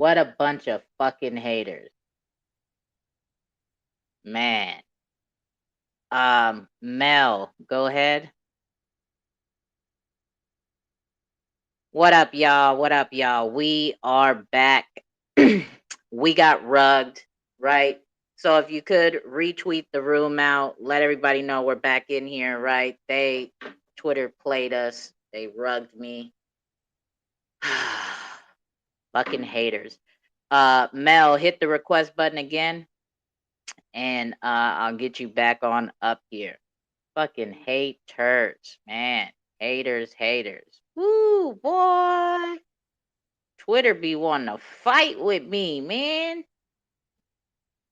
What a bunch of fucking haters. Man. Mel, go ahead. What up, y'all? What up, y'all? We are back. We got rugged, right? So if you could retweet the room out, let everybody know we're back in here, right? Twitter played us. They rugged me. Fucking haters. Mel, hit the request button again, and I'll get you back on up here. Fucking haters, man. Haters. Woo, boy. Twitter be wanting to fight with me, man.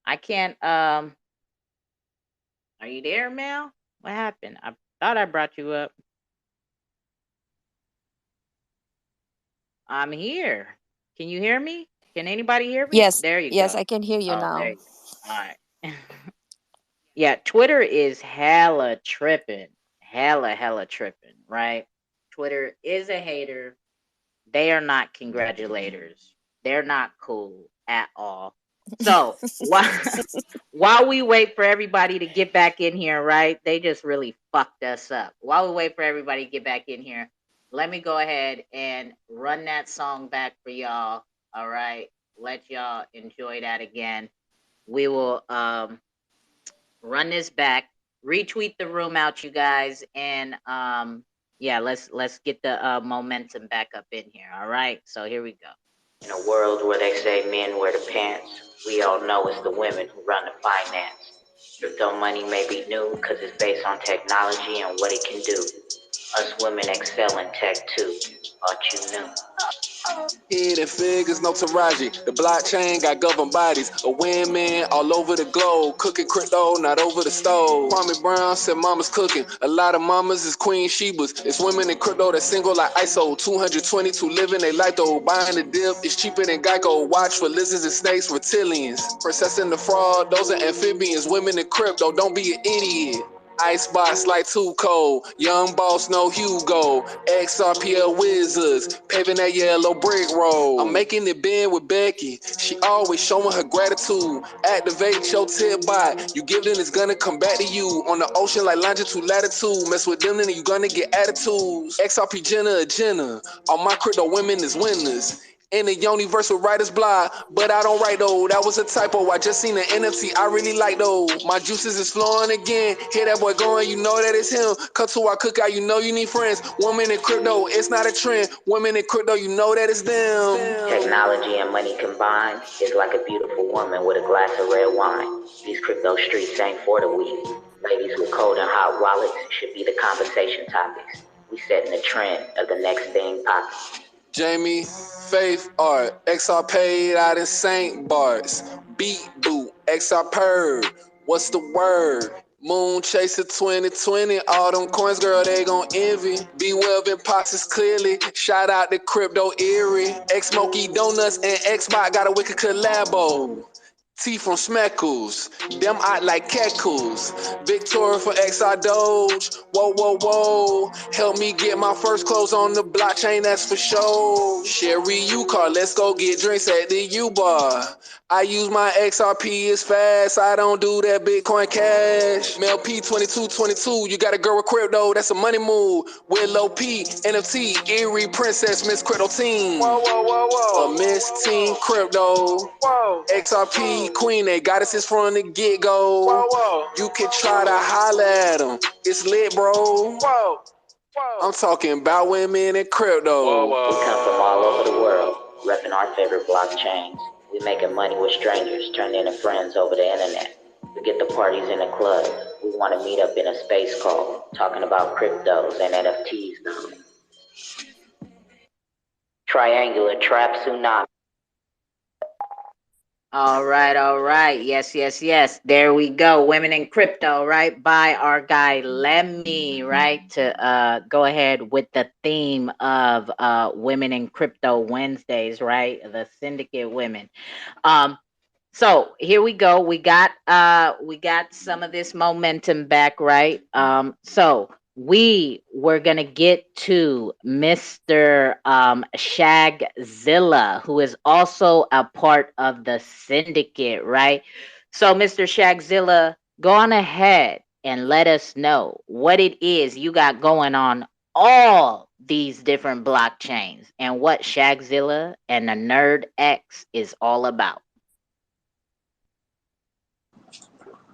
I can't, are you there, Mel? What happened? I thought I brought you up. I'm here. Can you hear me? Can anybody hear me? Yes, There you yes, go. I can hear you Oh, there now. you go. All right. Yeah, Twitter is hella tripping. Hella tripping, right? Twitter is a hater. They are not congratulators. They're not cool at all. So while we wait for everybody to get back in here, right? They just really fucked us up. While we wait for everybody to get back in here, let me go ahead and run that song back for y'all. All right. Let y'all enjoy that again. We will run this back, retweet the room out, you guys, and yeah, let's get the momentum back up in here. All right, so here we go. In a world where they say men wear the pants, we all know it's the women who run the finance. Crypto money may be new because it's based on technology and what it can do. Us women excel in tech too. Thought you knew. Hidden figures, no Taraji. The blockchain got governed bodies. A women all over the globe. Cooking crypto, not over the stove. Kwame Brown said mama's cooking. A lot of mamas is Queen Shebas. It's women in crypto that single like ISO. 222 living they life though. Buying the dip is cheaper than Geico. Watch for lizards and snakes, reptilians. Processing the fraud, those are amphibians. Women in crypto, don't be an idiot. Icebox like too cold. Young boss, no Hugo. Xrpl wizards. Paving that yellow brick road. I'm making it bend with Becky. She always showing her gratitude. Activate your tip bot. You give them, it's gonna come back to you. On the ocean like longitude, latitude. Mess with them, then you gonna get attitudes. XRP Jenna. All my crypto women is winners. In the universe with writer's block, but I don't write though. That was a typo. I just seen the NFT. I really like though. My juices is flowing again. Hear that boy going, you know that it's him. Cut to our cookout, you know you need friends. Women in crypto, it's not a trend. Women in crypto, you know that it's them. Technology and money combined is like a beautiful woman with a glass of red wine. These crypto streets ain't for the weak. Ladies with cold and hot wallets should be the conversation topics. We setting the trend of the next thing popping. Jamie, Faith, Art, XR paid out in St. Bart's. Beat boot, XR purr. What's the word? Moon Chaser 2020, all them coins, girl, they gon' envy. B12 in pockets clearly. Shout out to Crypto Erie. X Smokey Donuts and Xbox got a wicked collabo. T from Smeckles, them out like Keckles. Victoria for XR Doge. Whoa. Help me get my first clothes on the blockchain, that's for sure. Sherry U-Car, let's go get drinks at the U-Bar. I use my XRP, it's fast. I don't do that Bitcoin Cash. Mel P2222, you got a girl with crypto, that's a money move. Willow P, NFT, Erie Princess, Miss Crypto Team. Whoa. A Miss Team Crypto. Whoa. XRP Queen, they got us from the get-go. Whoa. You can try to holler at them. It's lit, bro. Whoa. I'm talking about women in crypto. We come from all over the world, repping our favorite blockchains. We making money with strangers, turning into friends over the internet. Forget the parties in the club. We want to meet up in a space call, talking about cryptos and NFTs though. Triangular trap tsunami. All right. Yes. There we go. Women in crypto, right? By our guy Lemmy, right? To go ahead with the theme of women in crypto Wednesdays, right? The syndicate women. Um, so here we go. We got some of this momentum back, right? So we were gonna get to Mr. Shagzilla, who is also a part of the syndicate, right? So, Mr. Shagzilla, go on ahead and let us know what it is you got going on all these different blockchains and what Shagzilla and the Nerd X is all about.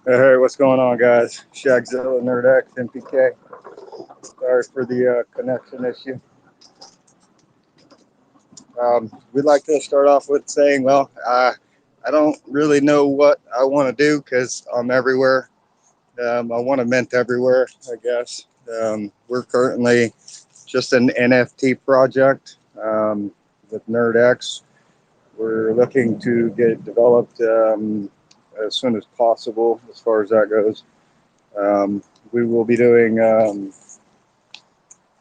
Hey, what's going on, guys? Shagzilla, NerdX, MPK. Sorry for the connection issue. We'd like to start off with saying, well, I don't really know what I want to do because I'm everywhere. I want to mint everywhere, I guess. We're currently just an NFT project with NerdX. We're looking to get it developed as soon as possible as far as that goes. Um, we will be doing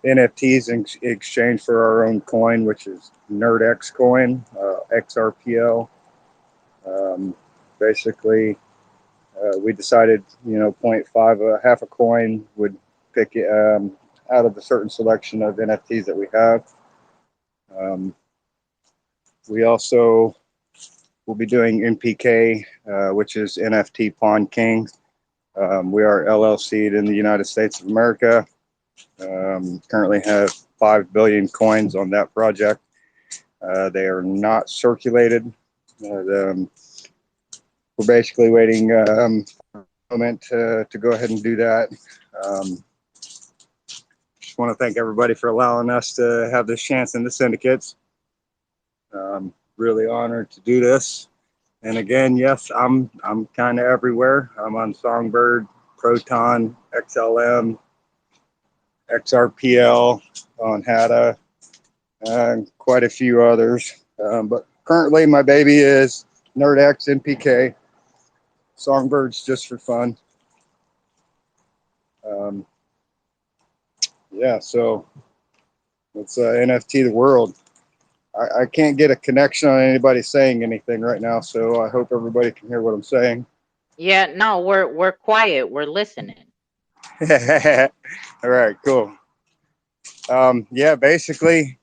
NFTs in exchange for our own coin, which is NerdX coin, Xrpl. Um, Basically, we decided, point 0.5, half a coin would pick out of a certain selection of NFTs that we have. Um, we also will be doing MPK, which is NFT Pawn King. We are LLC'd in the United States of America. Currently have 5 billion coins on that project. They are not circulated. We're basically waiting moment to go ahead and do that. Just want to thank everybody for allowing us to have this chance in the syndicates. Really honored to do this. And again, yes, I'm kind of everywhere. I'm on Songbird, Proton, XLM, Xrpl, on HATA, and quite a few others. But currently, my baby is NerdX NPK. Songbirds just for fun. Um, yeah, so it's NFT the world. I can't get a connection on anybody saying anything right now, so I hope everybody can hear what I'm saying. Yeah, no, we're quiet. We're listening. All right, cool. Yeah, basically,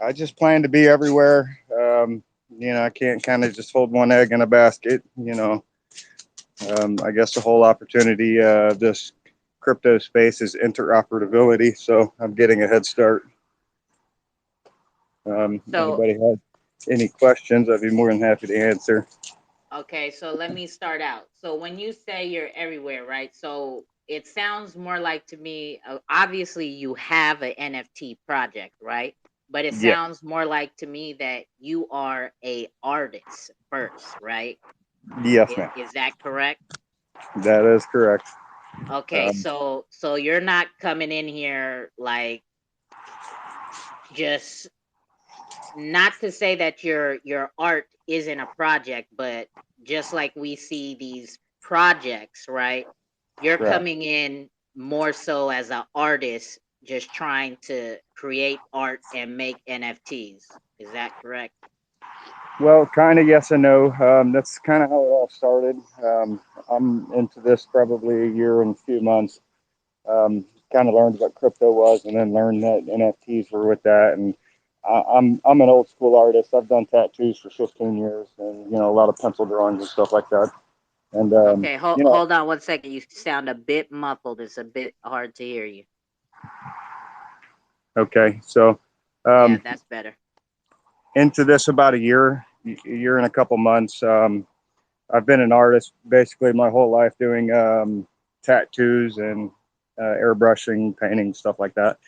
I just plan to be everywhere. I can't kind of just hold one egg in a basket. I guess the whole opportunity of this crypto space is interoperability, so I'm getting a head start. So, Anybody has any questions, I'd be more than happy to answer. okay, so let me start out. So when you say you're everywhere, right? So it sounds more like to me, obviously you have an NFT project, right? But it Yeah, sounds more like to me that you are a artist first, right? yes, Is ma'am. is that correct? That is correct. Okay, Um, so you're not coming in here like just, not to say that your art isn't a project, but just like we see these projects, right? You're right. coming in more so as an artist, just trying to create art and make NFTs. Is that correct? Well, kind of yes and no. That's kind of how it all started. I'm into this probably a year and a few months. Kind of learned what crypto was, and then learned that NFTs were with that. And I'm an old school artist. I've done tattoos for 15 years, and a lot of pencil drawings and stuff like that. And Okay, you know, hold on one second. You sound a bit muffled. It's a bit hard to hear you. okay, so Yeah, um, that's better. into this about a year and a couple months. I've been an artist basically my whole life, doing tattoos and airbrushing, painting, stuff like that.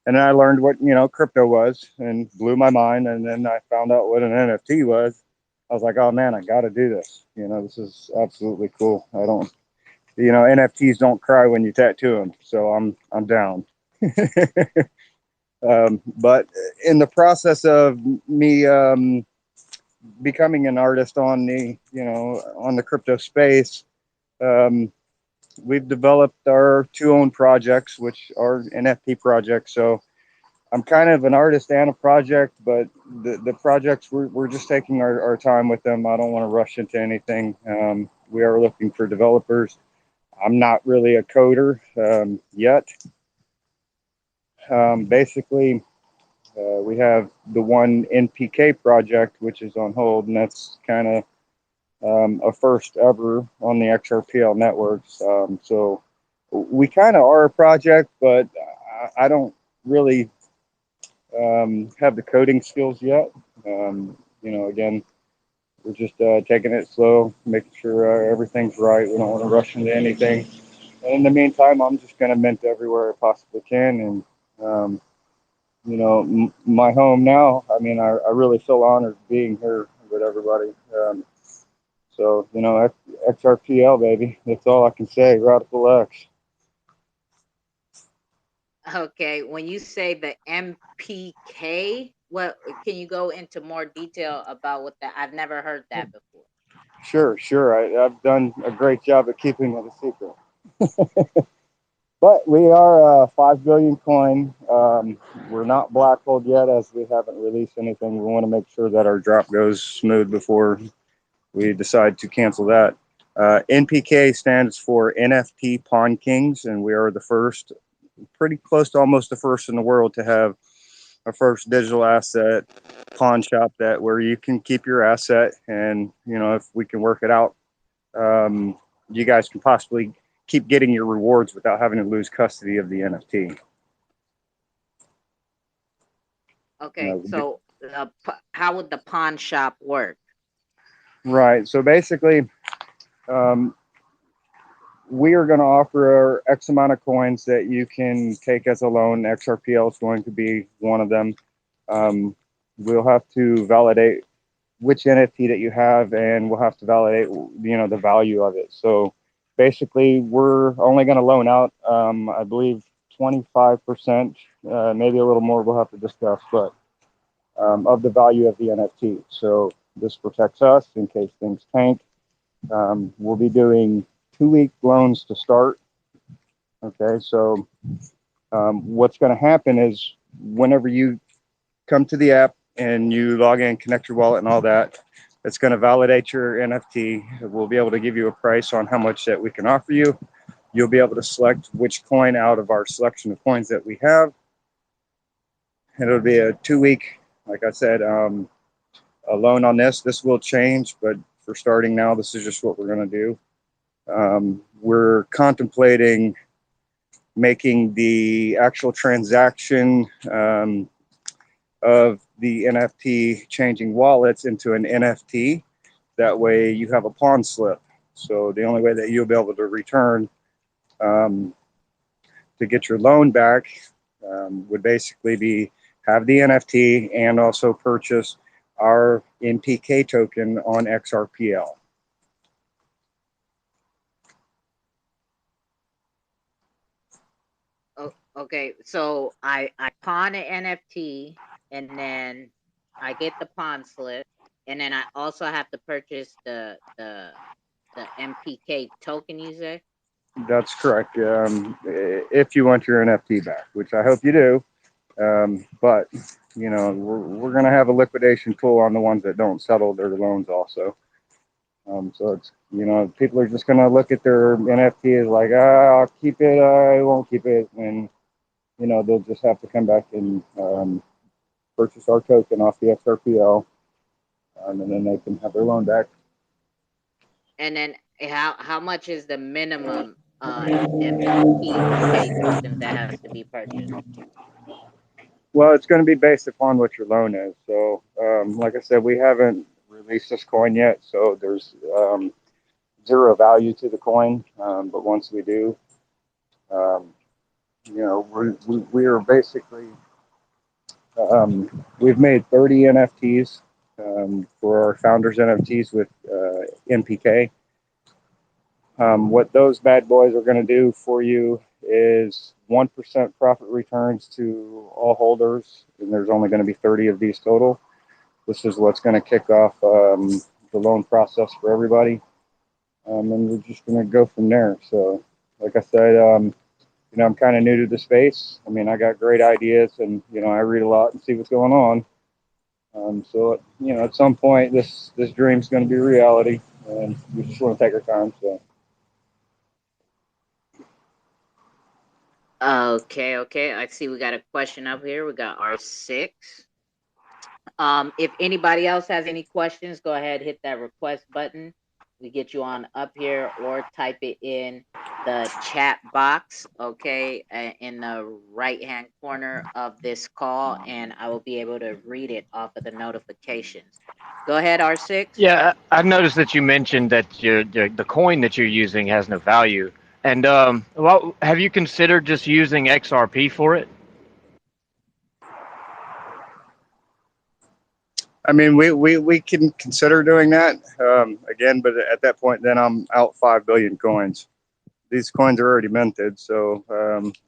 And then I learned what crypto was, and blew my mind. And then I found out what an NFT was. I was like, oh man, I got to do this. This is absolutely cool. I don't, NFTs don't cry when you tattoo them, so I'm down. But in the process of me becoming an artist on the crypto space, um, we've developed our two own projects, which are NFT projects. So I'm kind of an artist and a project, but the projects, we're just taking our time with them. I don't want to rush into anything. We are looking for developers. I'm not really a coder yet. Basically, we have the one NPK project, which is on hold, and that's kind of a first ever on the XRPL networks. So we kind of are a project, but I don't really have the coding skills yet. Again, we're just taking it slow, making sure everything's right. We don't want to rush into anything. And in the meantime, I'm just going to mint everywhere I possibly can. And, my home now, I mean, I really feel honored being here with everybody. XRPL, baby. That's all I can say. Radical X. Okay, when you say the MPK, what can you go into more detail about what that? I've never heard that before. Sure. I've done a great job at keeping it a secret. But we are 5 billion coin. We're not black holed yet, as we haven't released anything. We want to make sure that our drop goes smooth before we decide to cancel that. NPK stands for NFT Pawn Kings, and we are the first, pretty close to almost the first in the world to have our first digital asset pawn shop that where you can keep your asset, and if we can work it out, you guys can possibly keep getting your rewards without having to lose custody of the NFT. Okay, so how would the pawn shop work? Right. So basically, um, we are going to offer X amount of coins that you can take as a loan. XRPL is going to be one of them. We'll have to validate which NFT that you have, and we'll have to validate, the value of it. So basically, we're only going to loan out, I believe, 25%, maybe a little more. We'll have to discuss, but of the value of the NFT. So this protects us in case things tank. We'll be doing 2-week loans to start. Okay, so what's going to happen is whenever you come to the app and you log in, connect your wallet and all that, it's going to validate your NFT. We'll be able to give you a price on how much that we can offer you. You'll be able to select which coin out of our selection of coins that we have. And it'll be a 2-week, like I said, a loan on this. This will change, but for starting now, this is just what we're going to do. We're contemplating making the actual transaction of the NFT changing wallets into an NFT. That way you have a pawn slip. So the only way that you'll be able to return to get your loan back would basically be have the NFT and also purchase our NPK token on Xrpl. Oh, okay, so I pawn an NFT, and then I get the pawn slip, and then I also have to purchase the MPK token. You say? That's correct. If you want your NFT back, which I hope you do, but we're going to have a liquidation tool on the ones that don't settle their loans also. So it's people are just going to look at their NFT as like, I'll keep it, I won't keep it, and they'll just have to come back and purchase our token off the XRPL, and then they can have their loan back. And then how much is the minimum MPK tokens that has to be purchased? Well, it's going to be based upon what your loan is. So, like I said, we haven't released this coin yet, so there's zero value to the coin. But once we do, we are basically we've made 30 NFTs for our founders NFTs with NPK. What those bad boys are going to do for you is 1% profit returns to all holders, and there's only going to be 30 of these total. This is what's going to kick off the loan process for everybody, and we're just going to go from there. So, like I said, I'm kind of new to the space. I mean, I got great ideas, and I read a lot and see what's going on. So, at some point, this dream's going to be reality, and we just want to take our time. So. Okay, okay. I see we got a question up here. We got R6. If anybody else has any questions, go ahead, hit that request button. We get you on up here or type it in the chat box, okay, in the right hand corner of this call, and I will be able to read it off of the notifications. Go ahead, R6. Yeah, I noticed that you mentioned that the coin that you're using has no value. And well, have you considered just using XRP for it? I mean, we can consider doing that again, but at that point, then I'm out 5 billion coins. These coins are already minted, so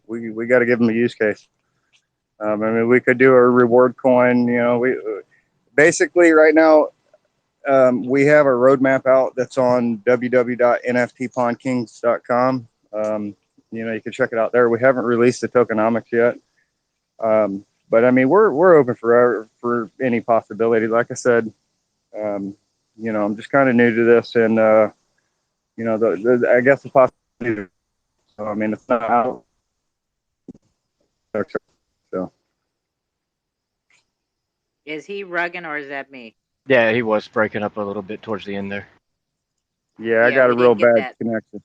we got to give them a use case. I mean, we could do a reward coin. You know, we basically right now we have a roadmap out that's on www.nftpawnkings.com. You know, you can check it out there. We haven't released the tokenomics yet. But I mean, we're open for any possibility. Like I said, you know, I'm just kind of new to this, and you know, I guess the possibility. So I mean, it's not out. So Is he rugging or is that me? Yeah, he was breaking up a little bit towards the end there. yeah, I Yeah, got a we real didn't get bad that. connection.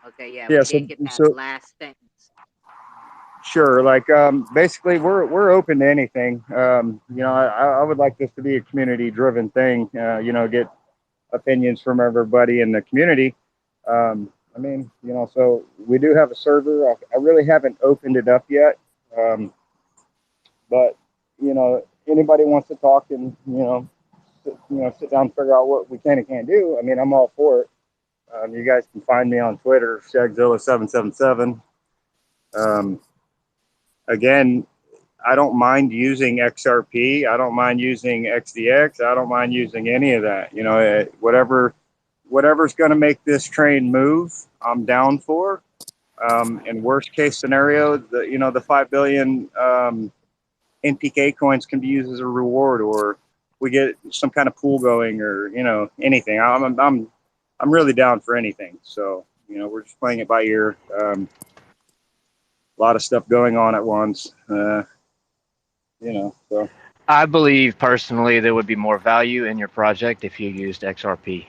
Okay, yeah, Yeah, we so didn't get that so last sentence. sure, like basically, we're open to anything. You know, I would like this to be a community driven thing. You know, get opinions from everybody in the community. I mean, you know, so we do have a server. I really haven't opened it up yet, but you know, anybody wants to talk and sit down and figure out what we can and can't do. I mean, I'm all for it. You guys can find me on Twitter, Shagzilla777. Um, again, I don't mind using XRP. I don't mind using XDX. I don't mind using any of that. You know, whatever's going to make this train move, I'm down for. In worst case scenario, the 5 billion NPK coins can be used as a reward, or we get some kind of pool going, or anything. I'm really down for anything. So we're just playing it by ear. A lot of stuff going on at once. So I believe personally there would be more value in your project if you used XRP.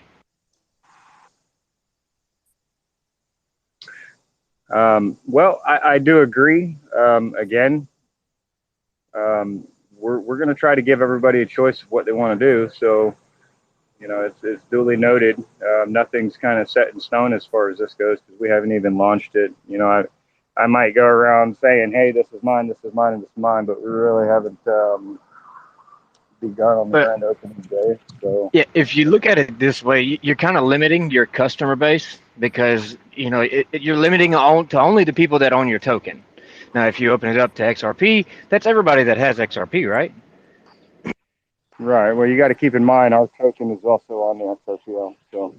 well, I do agree. Again, we're going to try to give everybody a choice of what they want to do. So it's duly noted. Nothing's kind of set in stone as far as this goes because we haven't even launched it. I might go around saying, "Hey, this is mine, this is mine, and this is mine," but we really haven't begun on the But grand opening day. So yeah, if you look at it this way, you're kind of limiting your customer base because you're limiting to only the people that own your token. Now, if you open it up to XRP, that's everybody that has XRP, right? right. Well, you got to keep in mind our token is also on the XRPL. So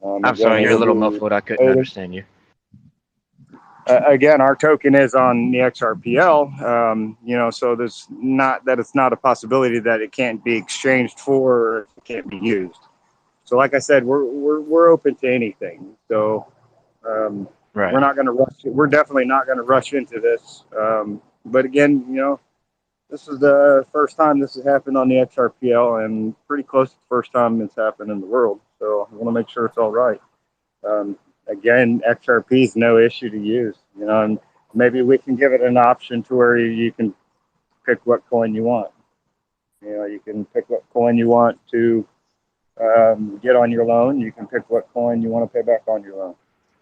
I'm again, sorry, you're a it'll little be. muffled. I couldn't understand you. Again, our token is on the XRPL. So there's not that it's not a possibility that it can't be exchanged for or it can't be used. So, like I said, we're open to anything. So we're Right. not going to rush. We're definitely not going to rush into this. But again, this is the first time this has happened on the XRPL, and pretty close to the first time it's happened in the world. So I want to make sure it's all right. Um, Again, XRP is no issue to use, and maybe we can give it an option to where you can pick what coin you want. You can pick what coin you want to get on your loan. You can pick what coin you want to pay back on your loan.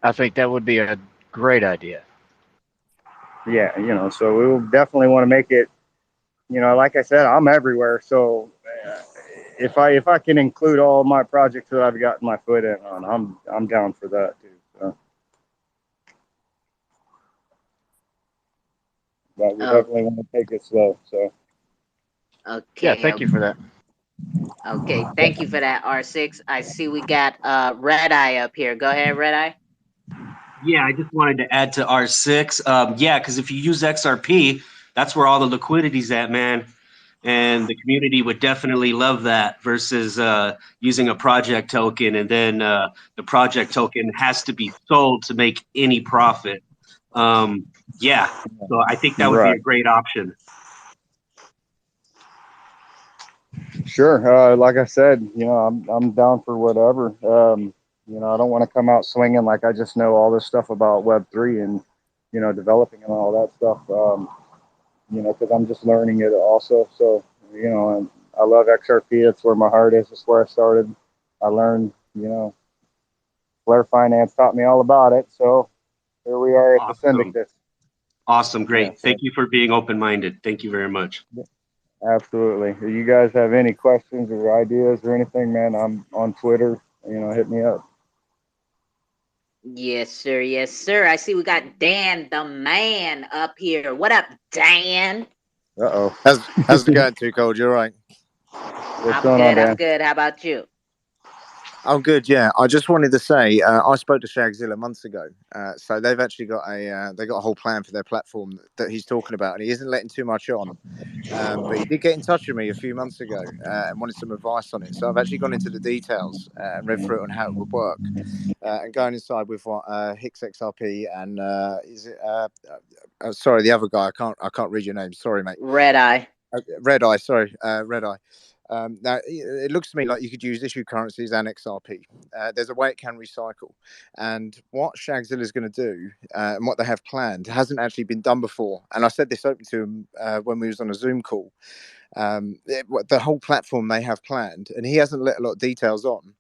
I think that would be a great idea. Yeah, so we will definitely want to make it. Like I said, I'm everywhere. So if I can include all my projects that I've gotten my foot in on, I'm down for that too. So. But we Oh, definitely want to take it slow. So Yeah, okay, thank you for that. okay. Thank you for that, R6. I see we got Red Eye up here. Go ahead, Red Eye. Yeah, I just wanted to add to R6. Yeah, because if you use XRP, that's where all the liquidity's at, man. and the community would definitely love that versus using a project token, and then the project token has to be sold to make any profit. Yeah, so I think that would be Right. a great option. Sure. Like I said, I'm down for whatever. I don't want to come out swinging like I just know all this stuff about Web3 and developing and all that stuff. Because I'm just learning it also. So and I love XRP. It's where my heart is. It's where I started. I learned. Flare Finance taught me all about it. So here we are at the Awesome. Syndicate. Awesome. Yeah. Great. Thank you for being open-minded. Thank you very much. Absolutely. If you guys have any questions or ideas or anything, man, I'm on Twitter. Hit me up. Yes, sir. Yes, sir. I see we got Dan the man up here. What up, Dan? Uh-oh. How's it going, Too Cold? You're right. What's I'm going on, good. I'm Dan? good. How about you? I'm good. Yeah, I just wanted to say I spoke to Shagzilla months ago. So they've actually got a whole plan for their platform that he's talking about, and he isn't letting too much on. But he did get in touch with me a few months ago and wanted some advice on it. So I've actually gone into the details and read through it on how it would work, and going inside with what Xrp and is it? Sorry, the other guy. I can't read your name. Sorry, mate. Red Eye. Red Eye. Sorry, Red Eye. Now, it looks to me like you could use issue currencies and XRP. There's a way it can recycle. And what Shagzilla is going to do and what they have planned hasn't actually been done before. And I said this open to him when we was on a Zoom call. The whole platform they have planned, and he hasn't let a lot of details on,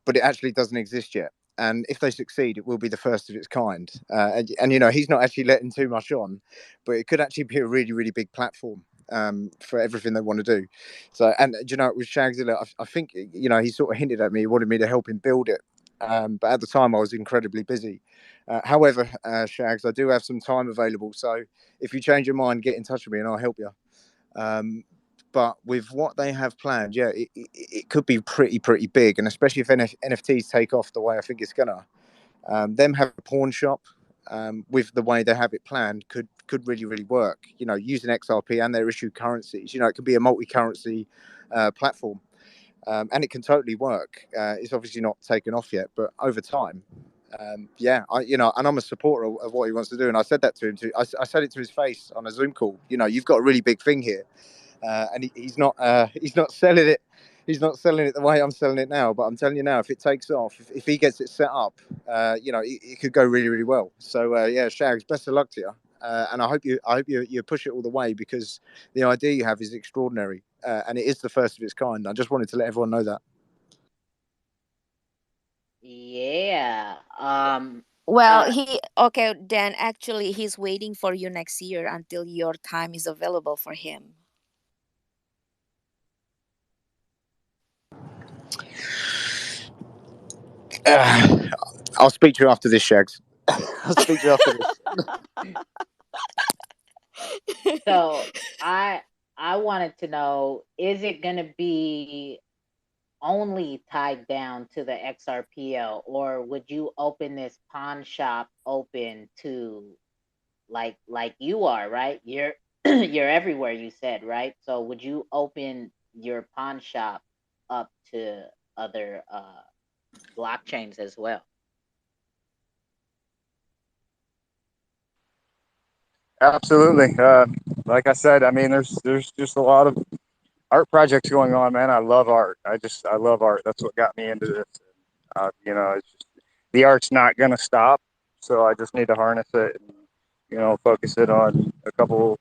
but it actually doesn't exist yet. And if they succeed, it will be the first of its kind. And he's not actually letting too much on, but it could actually be a really, really big platform for everything they want to do. So, and with Shagzilla, I think he sort of hinted at me, he wanted me to help him build it. But at the time, I was incredibly busy. However, Shags, I do have some time available. So if you change your mind, get in touch with me and I'll help you. But with what they have planned, yeah, it could be pretty big, and especially if NFTs take off the way I think it's gonna. Them have a pawn shop with the way they have it planned could really work. Using XRP and their issue currencies, it could be a multi-currency platform, and it can totally work. It's obviously not taken off yet, but over time. And I'm a supporter of what he wants to do, and I said that to him too. I said it to his face on a Zoom call. You've got a really big thing here. And he's not selling it. He's not selling it the way I'm selling it now. But I'm telling you now, if it takes off, if he gets it set up, it could go really well. So yeah, Shags, best of luck to you. And I hope you push it all the way, because the idea you have is extraordinary, and it is the first of its kind. I just wanted to let everyone know that. Yeah. Well, okay, Dan, actually, he's waiting for you next year until your time is available for him. I'll speak to you after this, Shags. I'll speak to you after this. So I wanted to know, is it gonna be only tied down to the XRPL, or would you open this pawn shop open to like you are, right? You're you're everywhere, you said, right? So would you open your pawn shop up to other blockchains as well? Absolutely. Like I said, I mean, there's just a lot of art projects going on, man. I love art. I love art. That's what got me into this. It's just, the art's not gonna stop, so I just need to harness it and focus it on a couple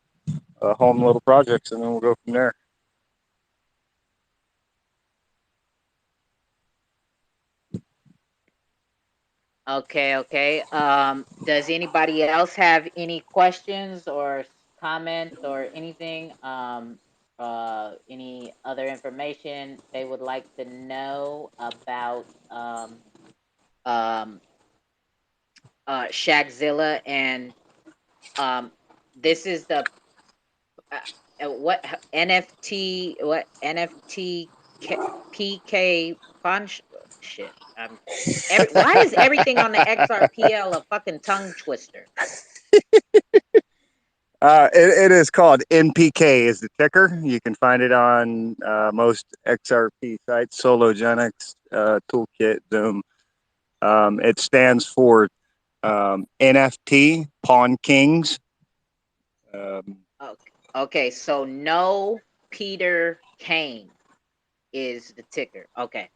home little projects, and then we'll go from there. Okay. Does anybody else have any questions or comments or anything? Any other information they would like to know about um, Shagzilla, and this is the what NFT PK punch shit. Why is everything on the XRPL a fucking tongue twister? It is called NPK is the ticker. You can find it on most XRP sites, Sologenics, Toolkit, Zoom. It stands for NFT, Pawn Kings. Um, Okay, okay, so no Peter Kane is the ticker. Okay.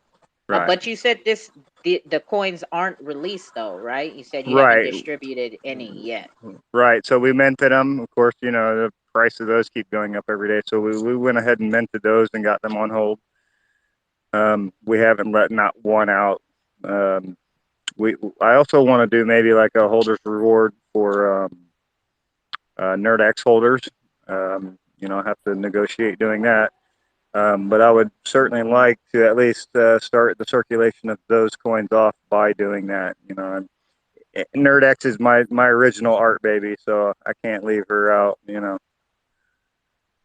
right, But you said the coins aren't released though, right? You said you haven't right, distributed any yet. right. So we minted them. Of course, the price of those keep going up every day. So we went ahead and minted those and got them on hold. We haven't let not one out. Um, I also want to do maybe like a holders reward for NerdX holders. I have to negotiate doing that. But I would certainly like to at least start the circulation of those coins off by doing that. NerdX is my original art baby, so I can't leave her out.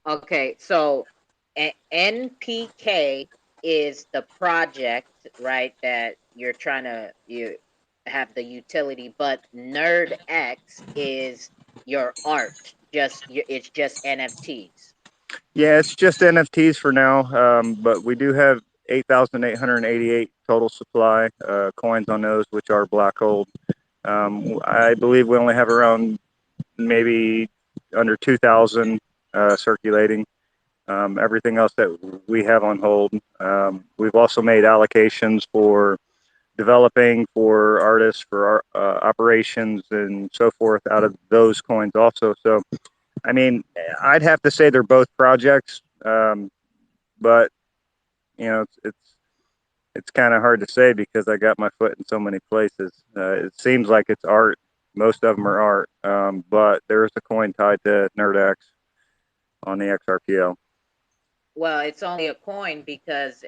Okay, so NPK is the project, right? That you're trying to you have the utility, but NerdX is your art. It's just NFTs. Yeah, it's just NFTs for now, but we do have 8,888 total supply coins on those, which are black gold. I believe we only have around maybe under 2,000 circulating. Everything else that we have on hold. We've also made allocations for developing, for artists, for operations, and so forth out of those coins also. So, I mean, I'd have to say they're both projects, but it's kind of hard to say because I got my foot in so many places. It seems like it's art. Most of them are art, but there's a coin tied to NerdX on the XRPL. Well, it's only a coin because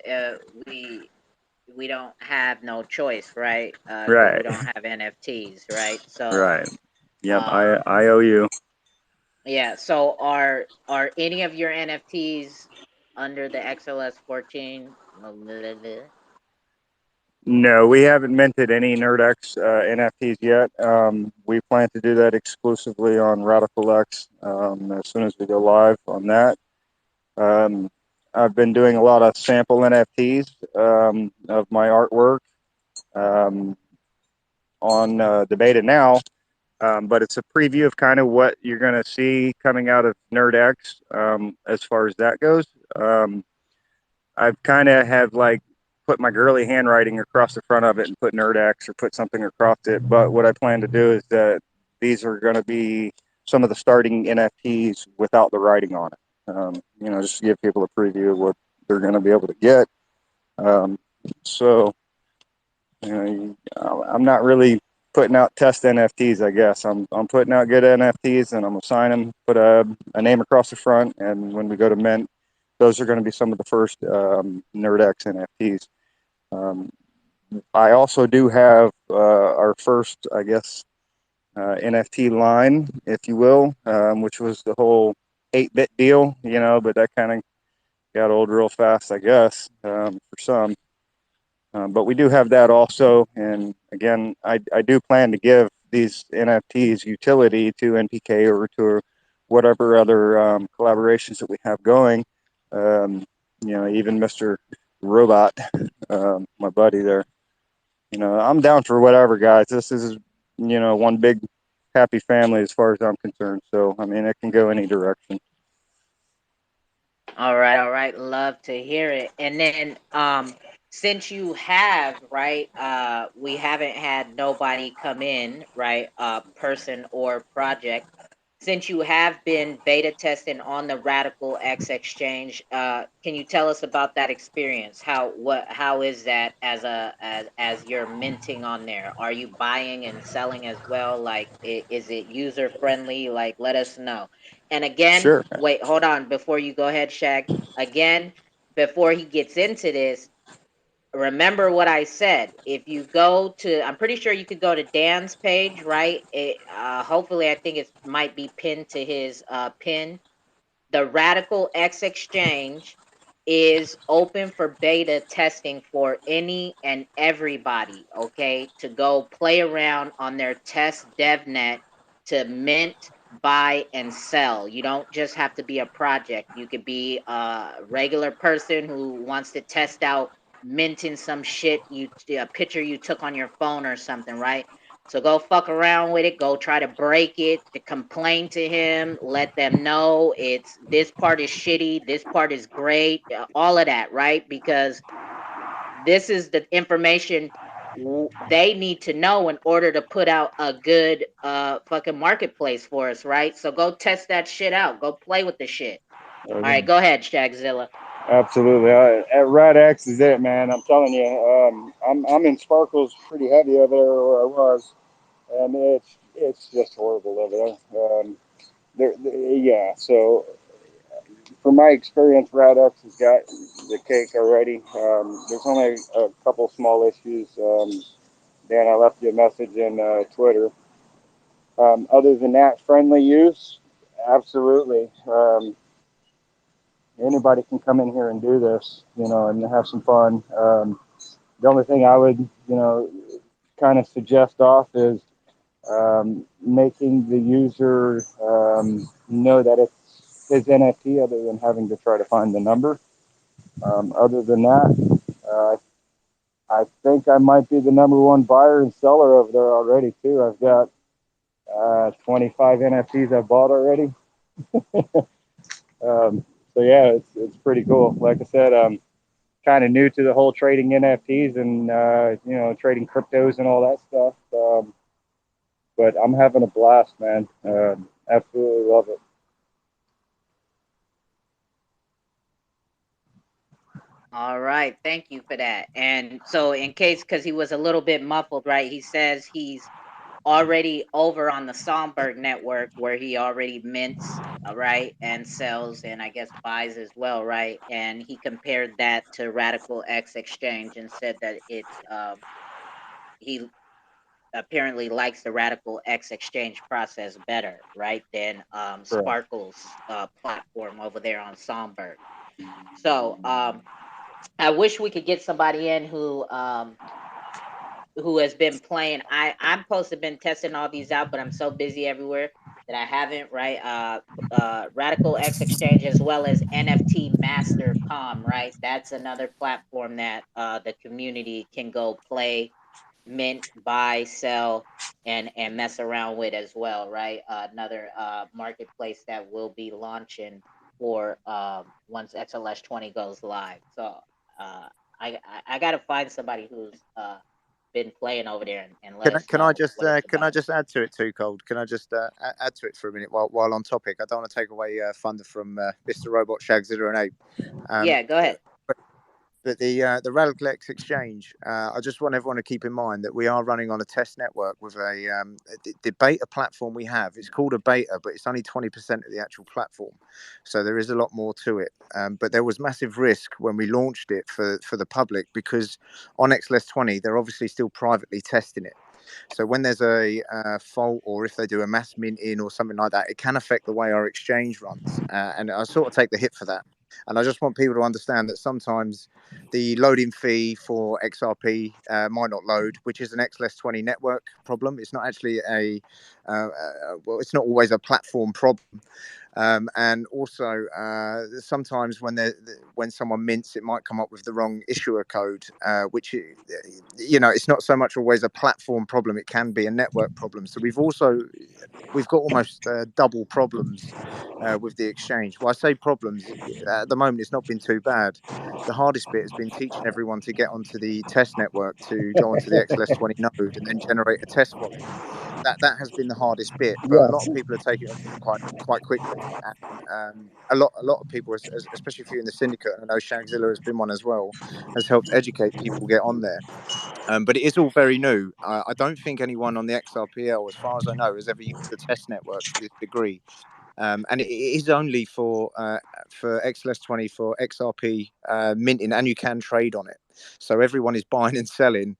we don't have no choice, right? Because we Right, don't have NFTs, right? So, right. Yep, um, I owe you. yeah. So are any of your NFTs under the XLS 14? No, we haven't minted any NerdX NFTs yet. We plan to do that exclusively on Radical X as soon as we go live on that. Um, I've been doing a lot of sample NFTs of my artwork um, on the beta now, but it's a preview of kind of what you're going to see coming out of NerdX as far as that goes. Um, I've kind of have like put my girly handwriting across the front of it and put NerdX or put something across it. But what I plan to do is that these are going to be some of the starting NFTs without the writing on it. Just to give people a preview of what they're going to be able to get. Um, so, I'm not really putting out test NFTs. I guess I'm putting out good NFTs and I'm gonna sign them, put a name across the front, and when we go to mint, those are going to be some of the first NerdX NFTs. Um, I also do have our first, I guess, NFT line, if you will, which was the whole 8-bit deal, but that kind of got old real fast, I guess, for some. But we do have that also. And again, I do plan to give these NFTs utility to NPK or to whatever other collaborations that we have going. Even Mr. Robot, my buddy there. I'm down for whatever, guys. This is, one big happy family as far as I'm concerned. So, I mean, it can go any direction. All right, love to hear it. And then since you have, right, we haven't had nobody come in, right, person or project. Since you have been beta testing on the Radical X exchange, can you tell us about that experience? How is that as you're minting on there? Are you buying and selling as well? Like, is it user friendly? Like, let us know. And again, Sure. wait, hold on before you go ahead, Shag. Again, before he gets into this, remember what I said. If you go to, I'm pretty sure you could go to Dan's page, right? Hopefully, I think it might be pinned to his pin. The Radical X Exchange is open for beta testing for any and everybody, okay, to go play around on their test devnet to mint buy and sell. You don't just have to be a project. You could be a regular person who wants to test out minting some shit, a picture you took on your phone or something, right? So go fuck around with it. Go try to break it. To complain to him. Let them know it's this part is shitty. This part is great. All of that, right? Because this is the information they need to know in order to put out a good fucking marketplace for us, right? So go test that shit out. Go play with the shit. All right, go ahead, Shagzilla. Absolutely. At RadX is it, man. I'm telling you. I'm in Sparkles pretty heavy over there where I was, and it's just horrible over there. Yeah. So from my experience, RadX has got the cake already. There's only a couple small issues. Dan, I left you a message in Twitter. Other than that, friendly use, absolutely. Anybody can come in here and do this, and have some fun. The only thing I would, kind of suggest off is making the user know that it's his NFT, other than having to try to find the number. Other than that, I think I might be the number one buyer and seller over there already too. I've got 25 NFTs I've bought already. So yeah, it's pretty cool. Like I said, I'm kind of new to the whole trading NFTs and trading cryptos and all that stuff. But I'm having a blast, man. Absolutely love it. All right, thank you for that. And so, in case, because he was a little bit muffled, right? He says he's already over on the Somberg network where he already mints, right, and sells, and I guess buys as well, right? And he compared that to Radical X Exchange and said that it's he apparently likes the Radical X Exchange process better, right, than Correct. Sparkle's platform over there on Somberg. So I wish we could get somebody in who has been playing. I'm supposed to have been testing all these out, but I'm so busy everywhere that I haven't. Right, Radical X Exchange as well as NFT Master Com. Right, that's another platform that the community can go play, mint, buy, sell, and mess around with as well. Right, another marketplace that will be launching for once XLS 20 goes live. So I gotta find somebody who's been playing over there and let us Can I know just what it's about. add to it too, Cold? Can I just add to it for a minute while on topic? I don't want to take away thunder from Mr. Robot, Shagzilla, and Ape. Um, Yeah, go ahead. But the Radical X Exchange, I just want everyone to keep in mind that we are running on a test network with the beta platform we have. It's called a beta, but it's only 20% of the actual platform. So there is a lot more to it. But there was massive risk when we launched it for the public, because on XLS 20, they're obviously still privately testing it. So when there's a fault, or if they do a mass mint in or something like that, it can affect the way our exchange runs. And I sort of take the hit for that. And I just want people to understand that sometimes the loading fee for XRP might not load, which is an XLS 20 network problem. It's not actually well, it's not always a platform problem. And also, sometimes when someone mints, it might come up with the wrong issuer code, which it's not so much always a platform problem. It can be a network problem. So we've got almost double problems with the exchange. Well, I say problems. At the moment, it's not been too bad. The hardest bit has been teaching everyone to get onto the test network, to go onto the XLS 20 node, and then generate a test wallet. That has been the hardest bit, but a lot of Yes. people are taking it on board quite quickly. And a lot of people, especially if you're in the syndicate, and I know Shagzilla has been one as well, has helped educate people get on there. But it is all very new. I don't think anyone on the XRPL, as far as I know, has ever used the test network to this degree. And it is only for XLS 20 for XRP minting, and you can trade on it. So everyone is buying and selling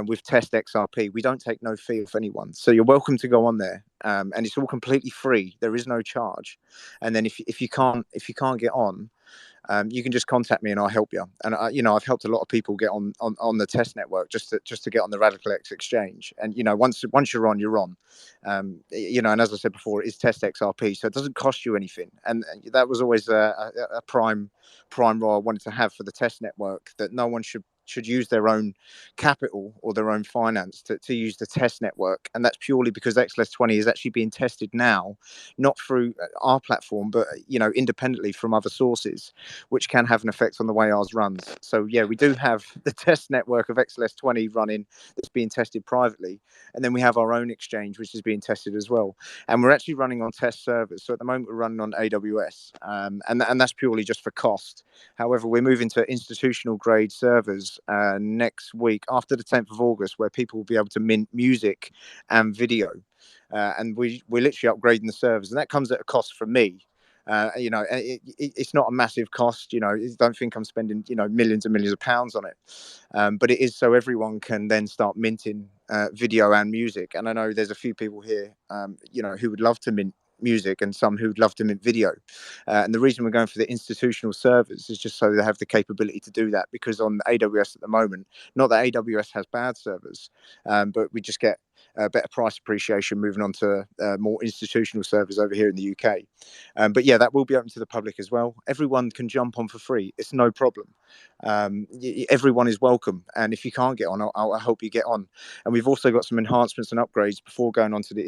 with Test XRP. We don't take no fee off anyone, so you're welcome to go on there. and it's all completely free. There is no charge. And then if you can't get on, you can just contact me and I'll help you. And I've helped a lot of people get on the test network just to get on the Radical X exchange. And once you're on, you're on. And as I said before, it is test XRP, so it doesn't cost you anything. And that was always a prime role I wanted to have for the test network, that no one should use their own capital or their own finance to use the test network. And that's purely because XLS 20 is actually being tested now, not through our platform, but independently from other sources, which can have an effect on the way ours runs. So yeah, we do have the test network of XLS 20 running that's being tested privately, and then we have our own exchange which is being tested as well. And we're actually running on test servers. So at the moment we're running on AWS, and that's purely just for cost. However, we're moving to institutional grade servers next week after the 10th of August, where people will be able to mint music and video. And we're literally upgrading the servers, and that comes at a cost for me. It's not a massive cost. Don't think I'm spending millions and millions of pounds on it, but it is so everyone can then start minting video and music. And I know there's a few people here who would love to mint music, and some who'd love to mint video, and the reason we're going for the institutional servers is just so they have the capability to do that, because on AWS at the moment, not that AWS has bad servers, but we just get better price appreciation moving on to more institutional servers over here in the UK. But yeah, that will be open to the public as well. Everyone can jump on for free. It's no problem. Everyone is welcome. And if you can't get on, I'll help you get on. And we've also got some enhancements and upgrades before going on to the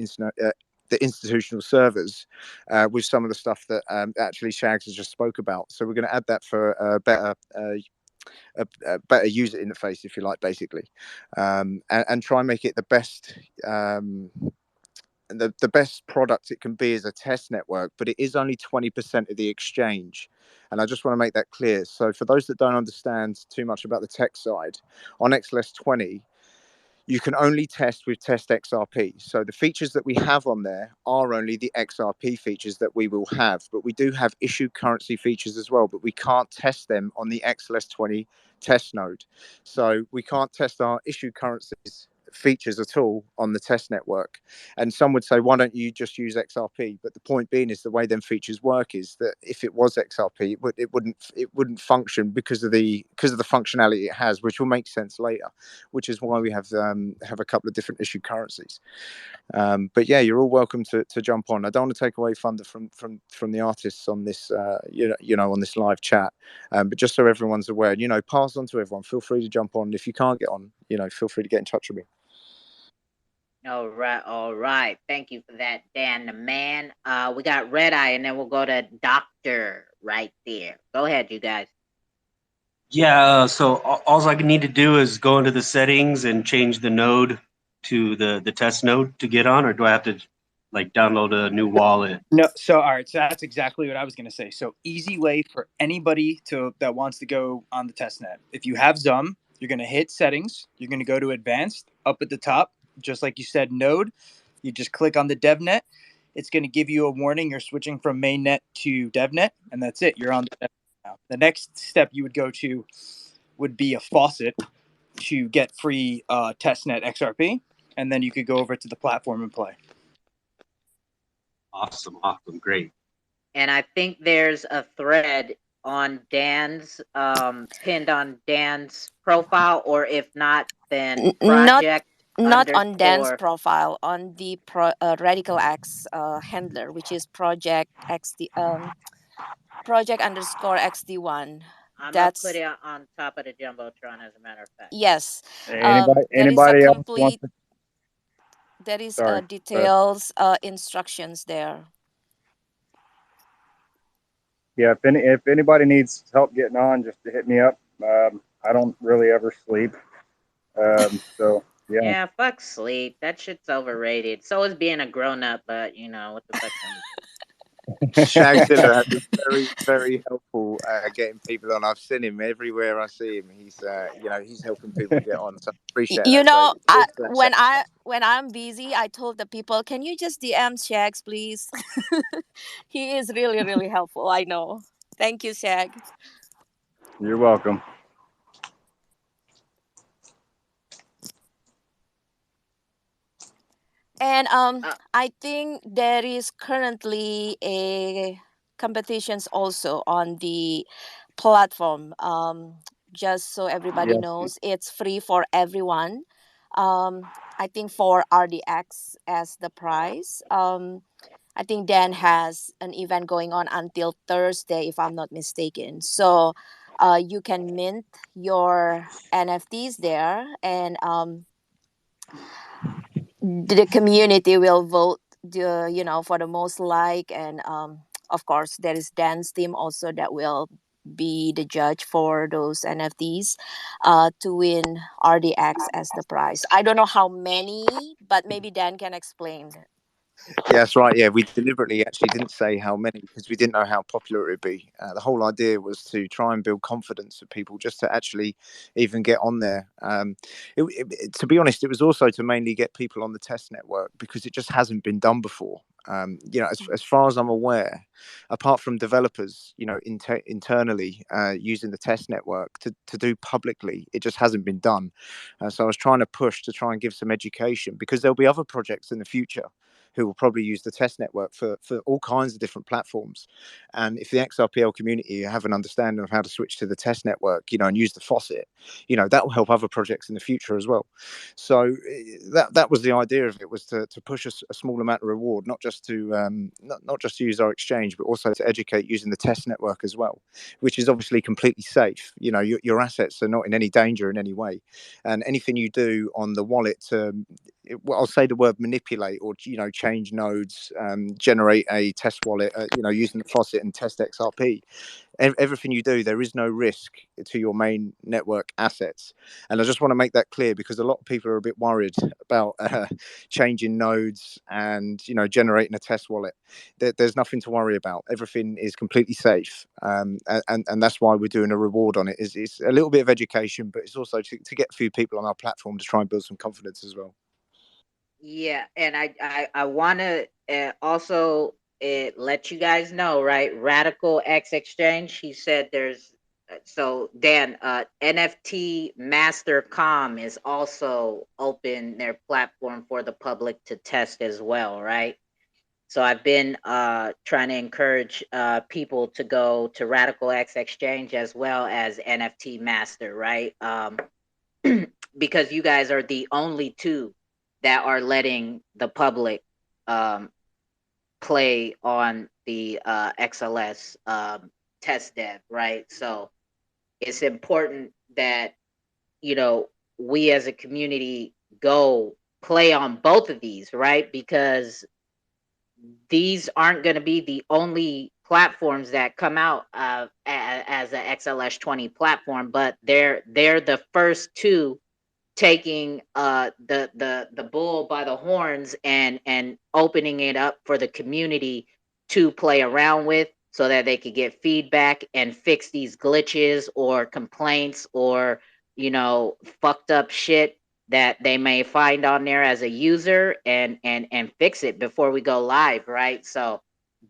institutional servers with some of the stuff that actually Shags has just spoke about. So we're going to add that for a better user interface, if you like, basically, and try and make it the best the best product it can be as a test network. But it is only 20% of the exchange, and I just want to make that clear. So for those that don't understand too much about the tech side, on XLS 20 you can only test with test XRP. So the features that we have on there are only the XRP features that we will have, but we do have issued currency features as well, but we can't test them on the XLS 20 test node. So we can't test our issued currencies features at all on the test network. And some would say, why don't you just use XRP? But the point being is the way them features work is that if it was XRP, it wouldn't function because of the functionality it has, which will make sense later, which is why we have a couple of different issued currencies. But yeah, you're all welcome to jump on. I don't want to take away thunder from the artists on this on this live chat, but just so everyone's aware, pass on to everyone. Feel free to jump on. If you can't get on, feel free to get in touch with me. All right. Thank you for that, Dan the man. We got Red Eye, and then we'll go to Doctor right there. Go ahead, you guys. Yeah, so all I need to do is go into the settings and change the node to the test node to get on, or do I have to download a new wallet? No, so all right, so that's exactly what I was going to say. So easy way for anybody that wants to go on the testnet. If you have Zum, you're going to hit settings, you're going to go to advanced up at the top, just like you said, node. You just click on the devnet. It's going to give you a warning you're switching from mainnet to devnet, and that's it. You're on the devnet now. The next step you would go to would be a faucet to get free testnet XRP, and then you could go over to the platform and play. Awesome, great. And I think there's a thread on Dan's pinned on Dan's profile, or if not, then project. Not on Dan's profile, on the Radical X handler, which is project project _ XD1. I'm gonna put it on top of the jumbotron, as a matter of fact. Yes. Anybody else wants to? There is details, instructions there. Yeah, if anybody needs help getting on, just hit me up. I don't really ever sleep, so yeah. Yeah, fuck sleep. That shit's overrated. So is being a grown up, but what the fuck. Shagzilla has been very, very helpful getting people on. I've seen him everywhere I see him. He's he's helping people get on. So I appreciate that. When I'm busy, I told the people, can you just DM Shags, please? He is really, really helpful. I know. Thank you, Shag. You're welcome. And Uh, I think there is currently a competitions also on the platform. Just so everybody Yeah. knows, it's free for everyone. I think for RDX as the prize. I think Dan has an event going on until Thursday, if I'm not mistaken. So, you can mint your NFTs there, and the community will vote for the most like, and of course there is Dan's team also that will be the judge for those NFTs to win RDX as the prize. I don't know how many, but maybe Dan can explain. Yeah, that's right. Yeah, we deliberately actually didn't say how many because we didn't know how popular it would be. The whole idea was to try and build confidence of people just to actually even get on there. To be honest, it was also to mainly get people on the test network because it just hasn't been done before. As far as I'm aware, apart from developers, internally using the test network to do publicly, it just hasn't been done. So I was trying to push to try and give some education because there'll be other projects in the future who will probably use the test network for all kinds of different platforms. And if the XRPL community have an understanding of how to switch to the test network, and use the faucet, that will help other projects in the future as well. So that was the idea of it, was to push a small amount of reward, not just to not just to use our exchange, but also to educate using the test network as well, which is obviously completely safe. Your assets are not in any danger in any way, and anything you do on the wallet to I'll say the word manipulate or change nodes, generate a test wallet, using the faucet and test XRP. Everything you do, there is no risk to your main network assets, and I just want to make that clear because a lot of people are a bit worried about changing nodes and generating a test wallet. There's nothing to worry about. Everything is completely safe, and that's why we're doing a reward on it. It's a little bit of education, but it's also to get a few people on our platform to try and build some confidence as well. yeah, and I want to also let you guys know, right? Radical X Exchange. He said there's so Dan, NFT Master.com is also open their platform for the public to test as well, right? So I've been trying to encourage people to go to Radical X Exchange as well as NFT Master, right? Because you guys are the only two that are letting the public um, play on the XLS test dev, right? So it's important that we as a community go play on both of these, right? Because these aren't going to be the only platforms that come out as an XLS 20 platform, but they're the first two taking the bull by the horns and opening it up for the community to play around with so that they could get feedback and fix these glitches or complaints or fucked up shit that they may find on there as a user and fix it before we go live, right? So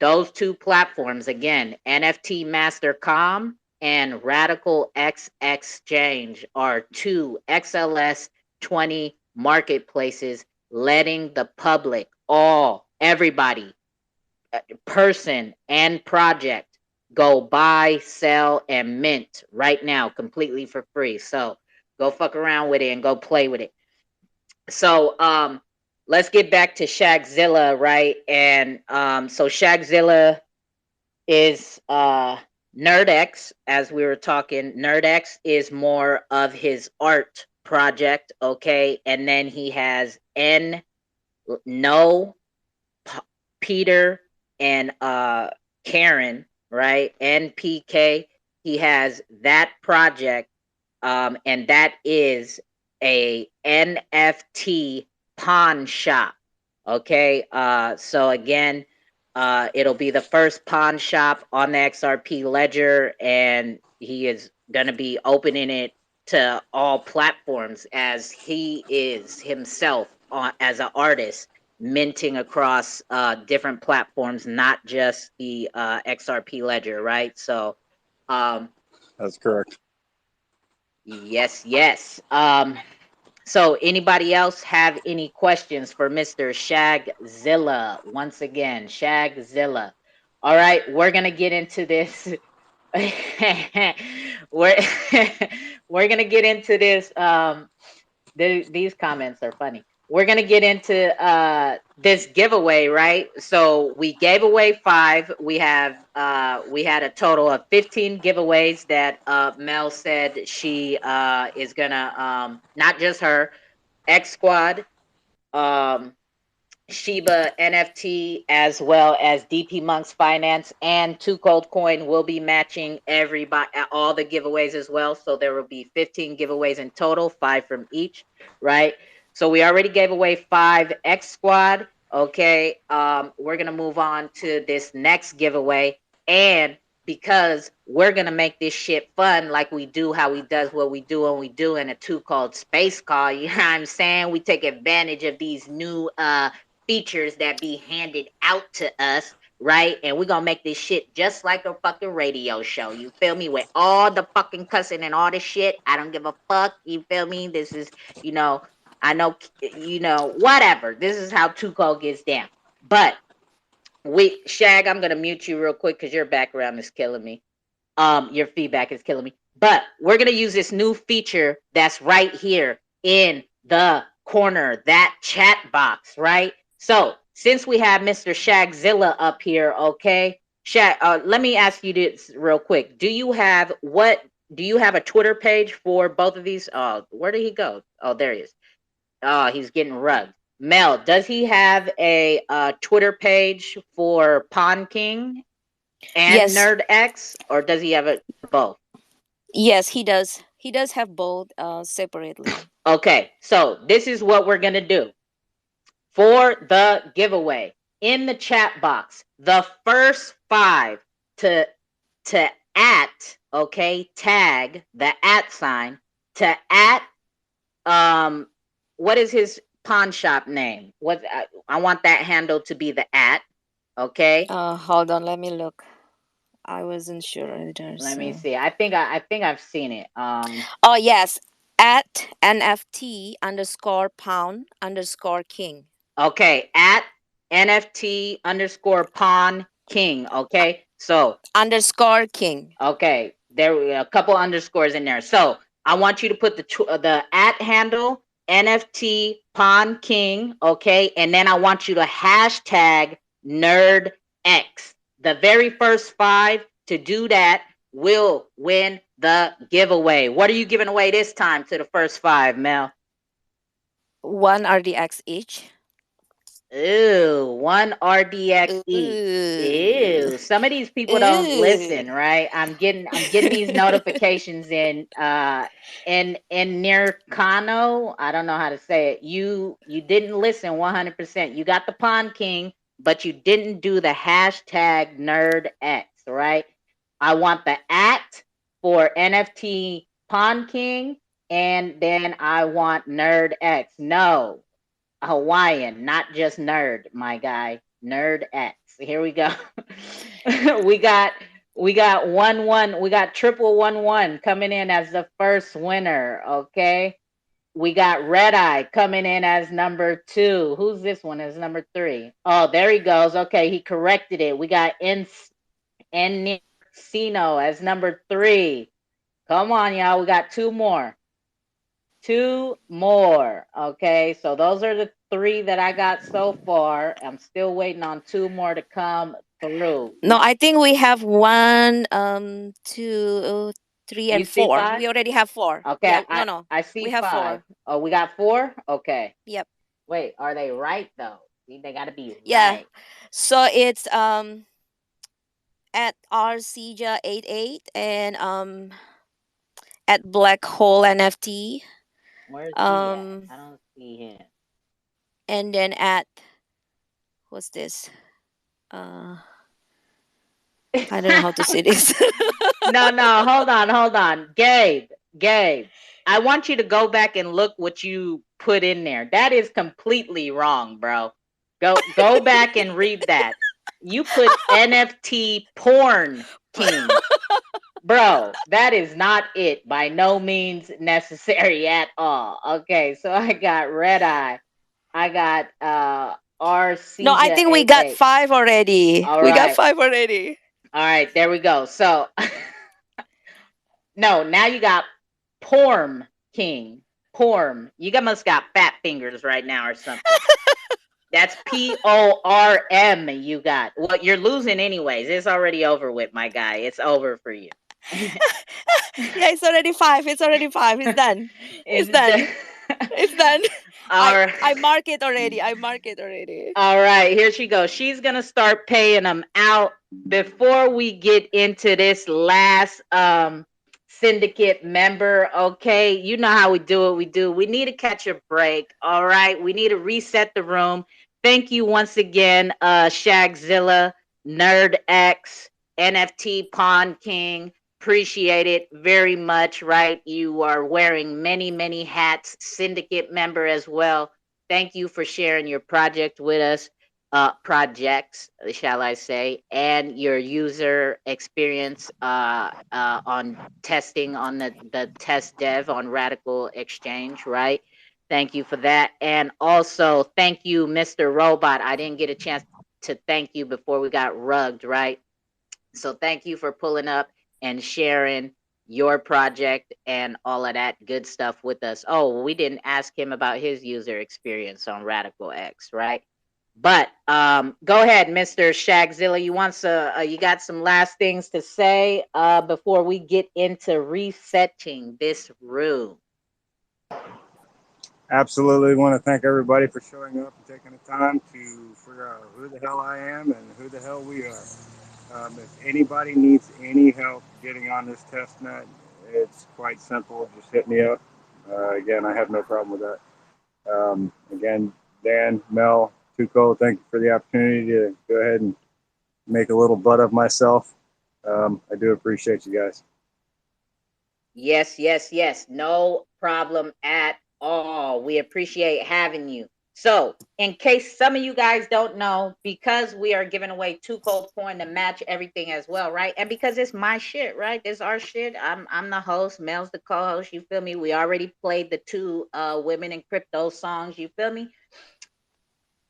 those two platforms again, NFTmaster.com and Radical X Exchange are two XLS 20 marketplaces letting the public, everybody, person and project go buy, sell, and mint right now completely for free. So go fuck around with it and go play with it. So let's get back to Shagzilla, right? And so Shagzilla is NerdX, as we were talking. NerdX is more of his art project, okay? And then he has No, Peter, and Karen, right? NPK. He has that project, and that is a NFT pawn shop. Okay, so again, it'll be the first pawn shop on the XRP Ledger, and he is going to be opening it to all platforms as he is himself as an artist minting across different platforms, not just the XRP Ledger, right? So, That's correct. yes, yes. So anybody else have any questions for Mr. Shagzilla? Once again, Shagzilla. All right, we're gonna get into this. we're we're gonna get into this. These comments are funny. We're gonna get into this giveaway, right? So we gave away 5. We had a total of 15 giveaways that Mel said she is gonna not just her, X Squad, um Shiba NFT, as well as DP Monks Finance and Two Cold Coin will be matching everybody, all the giveaways as well. So there will be 15 giveaways in total, 5 from each, right? So we already gave away 5 X Squad. Okay, we're gonna move on to this next giveaway, and because we're gonna make this shit fun, like we do, how we does what we do and we do in a 2 called Space Call. You know what I'm saying? We take advantage of these new features that be handed out to us, right? And we're gonna make this shit just like a fucking radio show. You feel me? With all the fucking cussing and all the shit. I don't give a fuck. You feel me? This is, I know, whatever. This is how Tuco gets down. But Shag, I'm gonna mute you real quick because your background is killing me. Your feedback is killing me. But we're gonna use this new feature that's right here in the corner, that chat box, right? So since we have Mr. Shagzilla up here, okay, Shag, let me ask you this real quick. Do you have a Twitter page for both of these? Where did he go? Oh, there he is. Oh, he's getting rugged. Mel, does he have a Twitter page for Pawn King and Yes, Nerd X, or does he have it both? yes, he does have both separately. Okay, so this is what we're gonna do for the giveaway. In the chat box, the first 5 to tag the @ sign to what is his pawn shop name? What I want that handle to be the @ okay. Hold on, let me look. I wasn't sure either. Let me So. see. I think I've seen it. Oh yes, at NFT underscore pound underscore king. Okay, @ NFT underscore pawn king. Okay, so Underscore king. okay, there were a couple underscores in there. So I want you to put the @ handle NFT pawn king. Okay, and then I want you to hashtag nerd X. The very first 5 to do that will win the giveaway. What are you giving away this time to the first 5, Mel? 1 RDX each. Ooh, 1 RDX each. Ooh. Ew, some of these people don't Ooh. listen, right? I'm getting these notifications in near Kano. I don't know how to say it. You didn't listen 100%. You got the Pawn King, but you didn't do the hashtag nerd X, right? I want the @ for NFT Pawn King, and then I want nerd X. No, Hawaiian, not just nerd, my guy. Nerd X. Here we go. we got we got 1-1. We got triple 1-1 coming in as the first winner. Okay. We got Red Eye coming in as number 2. Who's this one as number 3? Oh, there he goes. Okay, he corrected it. We got Encino as number 3. Come on, y'all. We got 2 more. 2 more. Okay, so those are the 3 that I got so far. I'm still waiting on 2 more to come through. No, I think we have 1, 2, 3, You and see 4. 5? We already have 4. Okay, Yeah, no. I see We have 5. 4. Oh, we got 4? Okay. Yep. Wait, are they right though? See, they got to be Yeah. right. So it's at RCja88 and at Black Hole NFT. Where's he at? Um I don't see him. and then at what's this? Uh I don't know how to say this. No, hold on. Gabe. I want you to go back and look what you put in there. That is completely wrong, bro. Go back and read that. You put NFT porn king. Bro, that is not it. By no means necessary at all. Okay, so I got Red Eye. I got No, I Arcesia think we got AA. 5 already. All We got right. 5 already. All right, there we go. So no, now you got Porm King. Porm. Must got fat fingers right now or something. That's PORM you got. Well, you're losing anyways. It's already over with, my guy. It's over for you. Yeah, it's already 5. It's already 5. It's done. It's done. It's done. I mark it already. I mark it already. All right, here she goes. She's gonna start paying them out before we get into this last syndicate member. Okay, you know how we do it. We need to catch a break. All right, we need to reset the room. Thank you once again, Shagzilla, Nerd X, NFT Pawn King. Appreciate it very much. Right, you are wearing many hats. Syndicate member as well. Thank you for sharing your project with us, projects, shall I say, and your user experience on testing on the test dev on Radical Exchange, right? Thank you for that. And also, thank you, Mr. Robot. I didn't get a chance to thank you before we got rugged, right? So thank you for pulling up and sharing your project and all of that good stuff with us. Oh, we didn't ask him about his user experience on Radical X, right? But go ahead, Mr. Shagzilla. You got some last things to say before we get into resetting this room. Absolutely want to thank everybody for showing up and taking the time to figure out who the hell I am and who the hell we are. If anybody needs any help getting on this test net, it's quite simple. Just hit me up. Again, I have no problem with that. Again, Dan, Mel, Tuco, thank you for the opportunity to go ahead and make a little butt of myself. I do appreciate you guys. Yes. No problem at all. We appreciate having you. So, in case some of you guys don't know, because we are giving away 2 cold coin to match everything as well, right? And because it's my shit, right? It's our shit. I'm the host, Mel's the co-host. You feel me? We already played the 2 women in crypto songs. You feel me?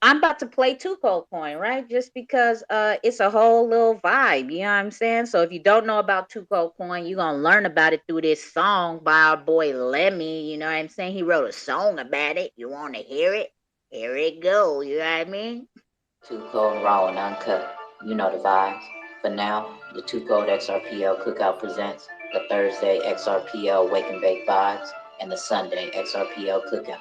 I'm about to play 2 cold coin, right? Just because it's a whole little vibe, you know what I'm saying? So if you don't know about 2 cold coin, you're gonna learn about it through this song by our boy Lemmy, you know what I'm saying? He wrote a song about it. You wanna hear it? Here it go, you know what I mean? 2 cold raw and uncut. You know the vibes. For now, the 2 cold XRPL cookout presents the Thursday XRPL wake and bake vibes and the Sunday XRPL cookouts.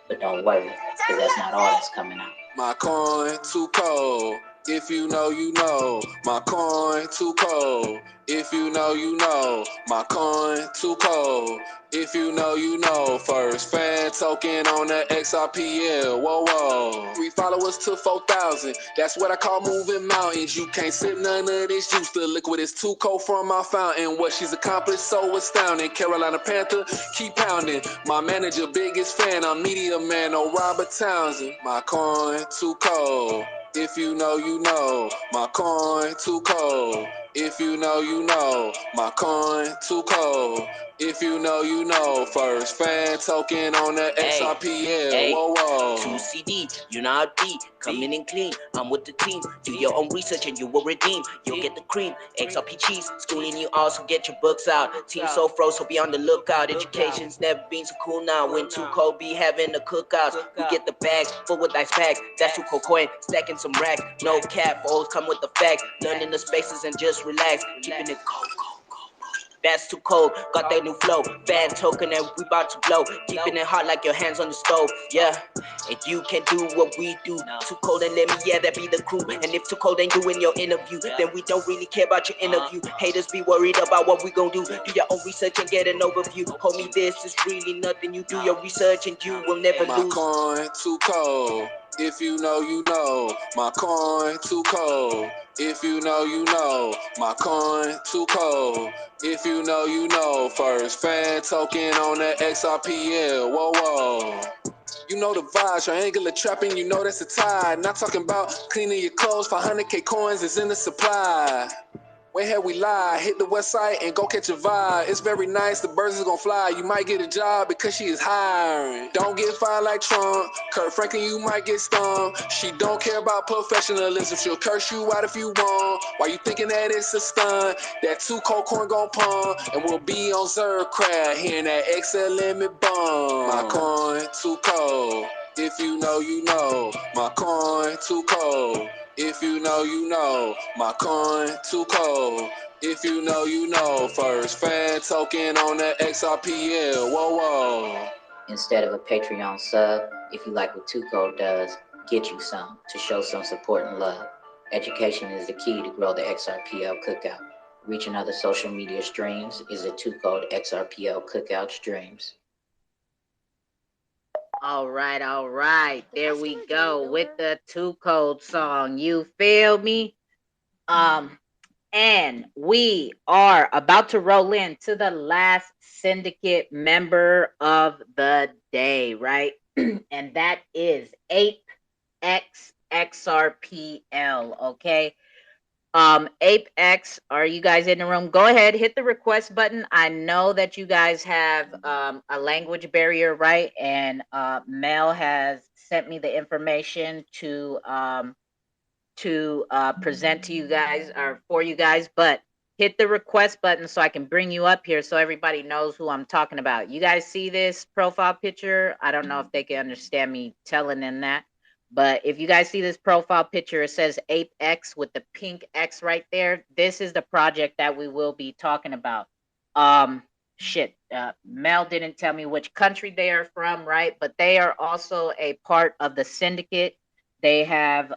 But don't worry, because that's not all that's coming out. My coin too cold. If you know, you know. My coin too cold. If you know, you know. My coin too cold. If you know, you know. First fan token on the XRPL. Whoa. 3 followers to 4,000. That's what I call moving mountains. You can't sip none of this juice. The liquid is too cold from my fountain. What she's accomplished so astounding. Carolina Panther, keep pounding. My manager, biggest fan. I'm media man, no Robert Townsend. My coin too cold. If you know, you know. My coin too cold. If you know, you know. My coin too cold. If you know, you know. First fan token on the XRPL. Whoa. 2 CD, you know how deep. Coming in clean, I'm with the team. Do your own research and you will redeem. You'll get the cream, XRP cheese. Schooling you also get your books out. Team so froze, so be on the lookout. Education's never been so cool now. When 2 cold be having the cookouts. We get the bags full with ice packs. That's 2 cold coin, stacking some racks. No cap, always come with the facts. Learning the spaces and just relax. Keeping it cold. That's too cold, got that new flow. Fan token and we about to blow. Keeping it hot like your hands on the stove. Yeah, and you can do what we do. Too cold and let me, yeah, that be the crew. And if too cold ain't doing your interview, then we don't really care about your interview. Haters be worried about what we gon' do. Do your own research and get an overview. Homie, this is really nothing. You do your research and you will never My lose. coin too cold. If you know, you know. My coin too cold. If you know, you know. My coin too cold. If you know, you know. First fan token on the XRPL. Whoa. You know the vibes, triangular trapping, you know that's a tide. Not talking about cleaning your clothes, 500K coins is in the supply. When have we lied? Hit the website and go catch a vibe. It's very nice, the birds is gonna fly. You might get a job because she is hiring. Don't get fired like Trump. Kurt Franklin, you might get stung. She don't care about professionalism. She'll curse you out if you want. Why you thinking that it's a stunt? That 2 cold corn gon' pump. And we'll be on Xrpl, hearing that XL limit bump. My coin too cold. If you know, you know. My coin too cold. If you know, you know. My coin too cold. If you know, you know. First fan token on the Xrpl. Whoa, whoa. Instead of a Patreon sub, if you like what 2Code does, get you some to show some support and love. Education is the key to grow the Xrpl Cookout. Reaching other social media streams is the 2Code Xrpl Cookout streams. All right. There we go with the 2Code song. You feel me? And we are about to roll into the last syndicate member of the day, right? And that is Apex Xrpl, okay? Apex, are you guys in the room? Go ahead, hit the request button. I know that you guys have a language barrier, right? And Mel has sent me the information to present to you guys or for you guys, but hit the request button so I can bring you up here so everybody knows who I'm talking about. You guys see this profile picture? I don't know if they can understand me telling them that. But if you guys see this profile picture, it says Apex with the pink X right there. This is the project that we will be talking about. Mel didn't tell me which country they are from, right? But they are also a part of the syndicate. They have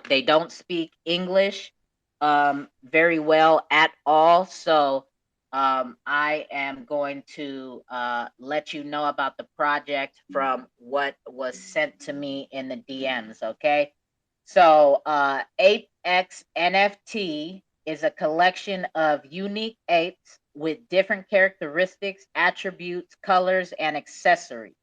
they don't speak English very well at all. So I am going to let you know about the project from what was sent to me in the DMs, okay? So Apex NFT is a collection of unique apes with different characteristics, attributes, colors, and accessories.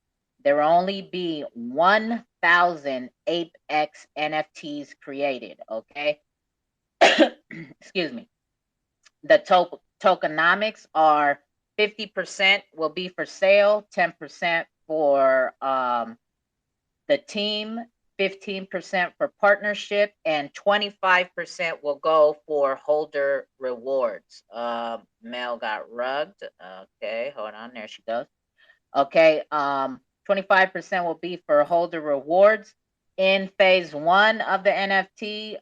There will only be 1,000 Apex NFTs created, okay? Excuse me. The tokenomics are 50% will be for sale, 10% for the team, 15% for partnership, and 25% will go for holder rewards. Mel got rugged. Okay, hold on. There she goes. Okay, 25% will be for holder rewards. In phase 1 of the NFT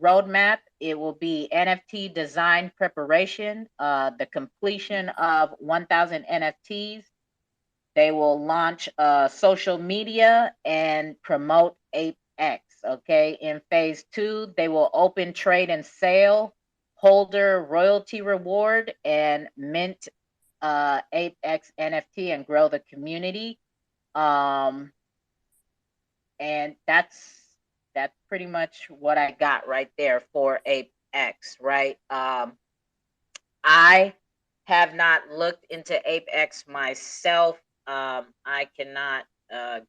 roadmap, it will be NFT design preparation, the completion of 1,000 NFTs. They will launch social media and promote Apex. Okay, in phase 2, they will open trade and sale, holder royalty reward, and mint Apex NFT and grow the community. And that's pretty much what I got right there for Apex, right? I have not looked into Apex myself. I cannot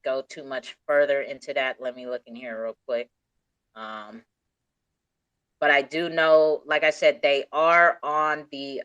go too much further into that. Let me look in here real quick. But I do know, like I said, they are on the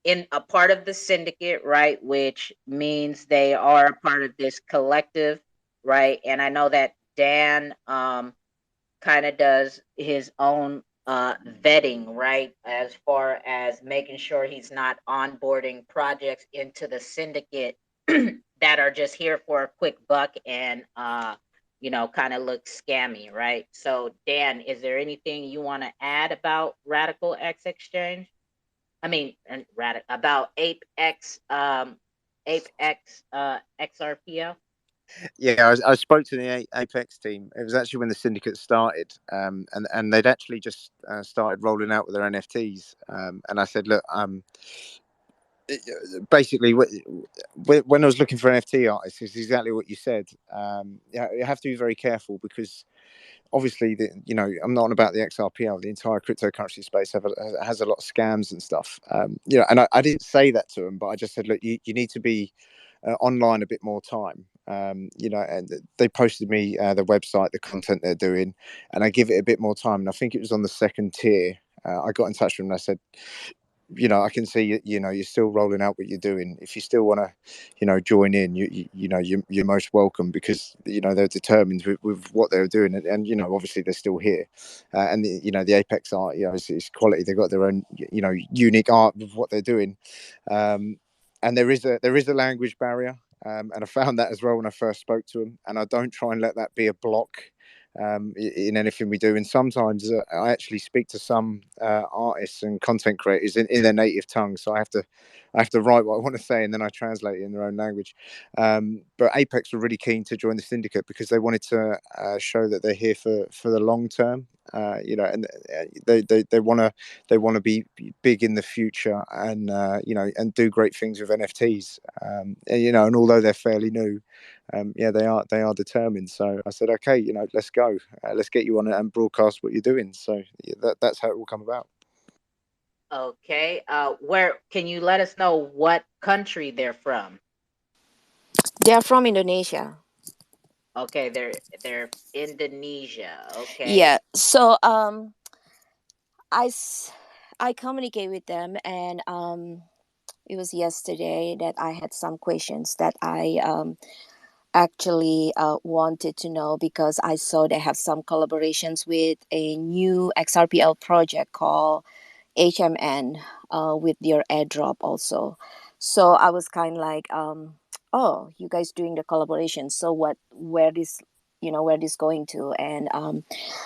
in a part of the syndicate, right? Which means they are a part of this collective, right? And I know that Dan kind of does his own vetting, right? As far as making sure he's not onboarding projects into the syndicate that are just here for a quick buck and kind of look scammy, right? So Dan, is there anything you want to add about Radical X Exchange? I mean, about Apex Xrpl. Yeah, I spoke to the Apex team. It was actually when the syndicate started, and they'd actually just started rolling out with their NFTs. And I said, look, basically, when I was looking for NFT artists, it's exactly what you said. You have to be very careful because obviously, I'm not on about the XRPL. The entire cryptocurrency space has a lot of scams and stuff. And I didn't say that to them, but I just said, look, you need to be online a bit more time. And they posted me the website, the content they're doing, and I give it a bit more time. And I think it was on the second tier. I got in touch with them and I said, I can see you're still rolling out what you're doing. If you still want to, join in, you're most welcome, because they're determined with what they're doing, and obviously they're still here, and the Apex art, it's quality. They've got their own, unique art with what they're doing, and there is a language barrier, and I found that as well when I first spoke to them, and I don't try and let that be a block in anything we do. And sometimes I actually speak to some artists and content creators in their native tongue, so I have to write what I want to say, and then I translate it in their own language. But Apex were really keen to join the Syndicate because they wanted to show that they're here for the long term. And they want to be big in the future, and and do great things with NFTs. And although they're fairly new, they are determined. So I said, okay, let's go. Let's get you on it and broadcast what you're doing. So that's how it will come about. Okay. Where can you let us know what country they're from? They are from Indonesia. Okay, they're Indonesia. Okay. Yeah. So I communicate with them, and it was yesterday that I had some questions that I actually wanted to know, because I saw they have some collaborations with a new XRPL project called HMN, with their airdrop also. So I was kind of like, oh, you guys doing the collaboration. So where this going to? And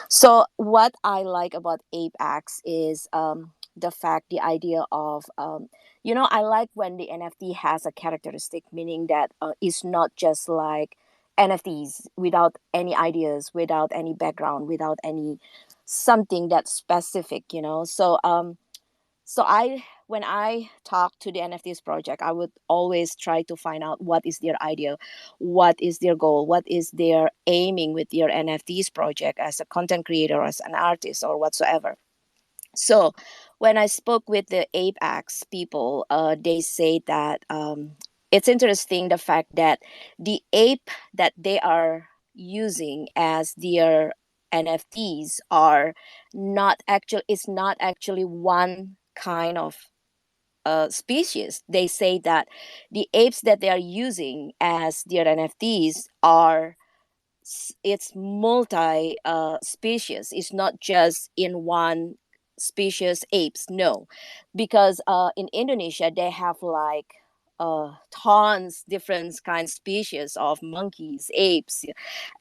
so what I like about Apex is the idea of, I like when the NFT has a characteristic, meaning that it's not just like NFTs without any ideas, without any background, without any something that's specific. So I when I talk to the NFTs project, I would always try to find out what is their idea, what is their goal, what is their aiming with their NFTs project as a content creator, as an artist, or whatsoever. So when I spoke with the Apex people, they say that it's interesting the fact that the ape that they are using as their NFTs are not actually it's not actually one kind of species. They say that the apes that they are using as their NFTs are it's multi species. It's not just in one species apes. No, because in Indonesia they have like tons different kind species of monkeys, apes,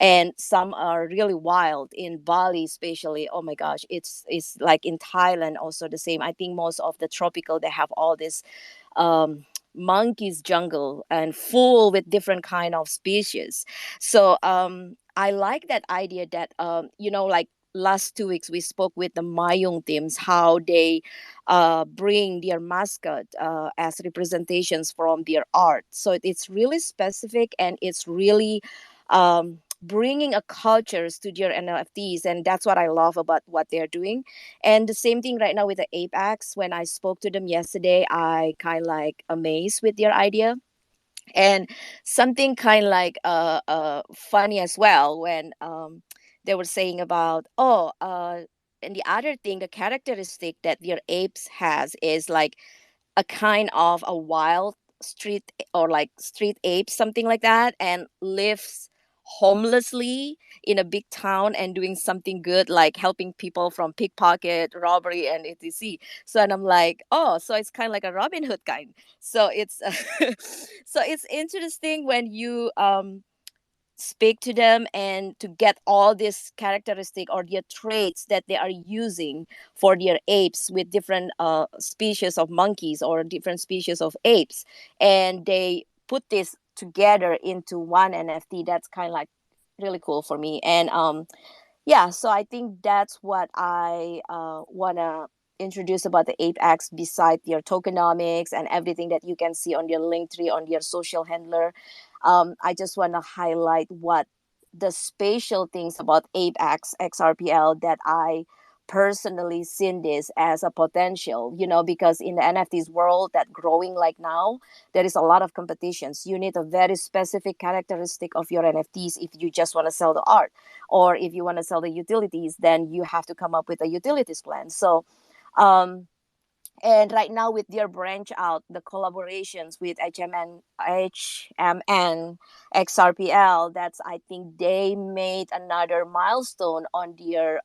and some are really wild in Bali, especially. Oh my gosh, it's like in Thailand also the same. I think most of the tropical they have all this monkeys jungle and full with different kind of species. So I like that idea that like last 2 weeks we spoke with the Mayung teams, how they bring their mascot as representations from their art. So it's really specific, and it's really bringing a cultures to their NFTs, and that's what I love about what they're doing. And the same thing right now with the Apex. When I spoke to them yesterday, I kind of like amazed with their idea, and something kind of like funny as well when they were saying about, and the other thing, the characteristic that their apes has is like a kind of a wild street, or like street ape, something like that, and lives homelessly in a big town and doing something good, like helping people from pickpocket, robbery, and etc. So, and I'm like, oh, so it's kind of like a Robin Hood kind. So it's so it's interesting when you speak to them and to get all these characteristic or their traits that they are using for their apes with different species of monkeys or different species of apes, and they put this together into one NFT. That's kind of like really cool for me. And yeah, so I think that's what I want to introduce about the Apex, beside your tokenomics and everything that you can see on your link tree, on your social handler. I just want to highlight what the spatial things about Apex XRPL that I personally seen this as a potential, because in the NFTs world that growing like now, there is a lot of competitions. You need a very specific characteristic of your NFTs if you just want to sell the art, or if you want to sell the utilities, then you have to come up with a utilities plan. So and right now with their branch out, the collaborations with HMN, XRPL, that's, I think they made another milestone on their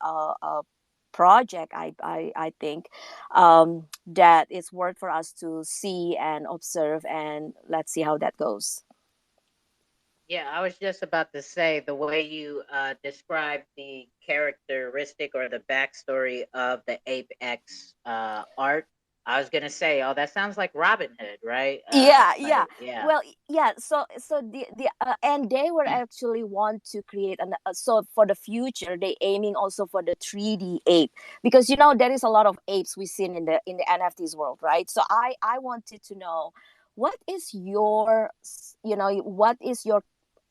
project. I think that it's worth for us to see and observe, and let's see how that goes. Yeah, I was just about to say the way you described the characteristic or the backstory of the Apex art. I was gonna say, oh, that sounds like Robin Hood, right? Yeah. Yeah, Well, yeah. So the and they were actually want to create an so for the future they aiming also for the 3D ape, because there is a lot of apes we seen in the NFTs world, right? So I wanted to know what is your what is your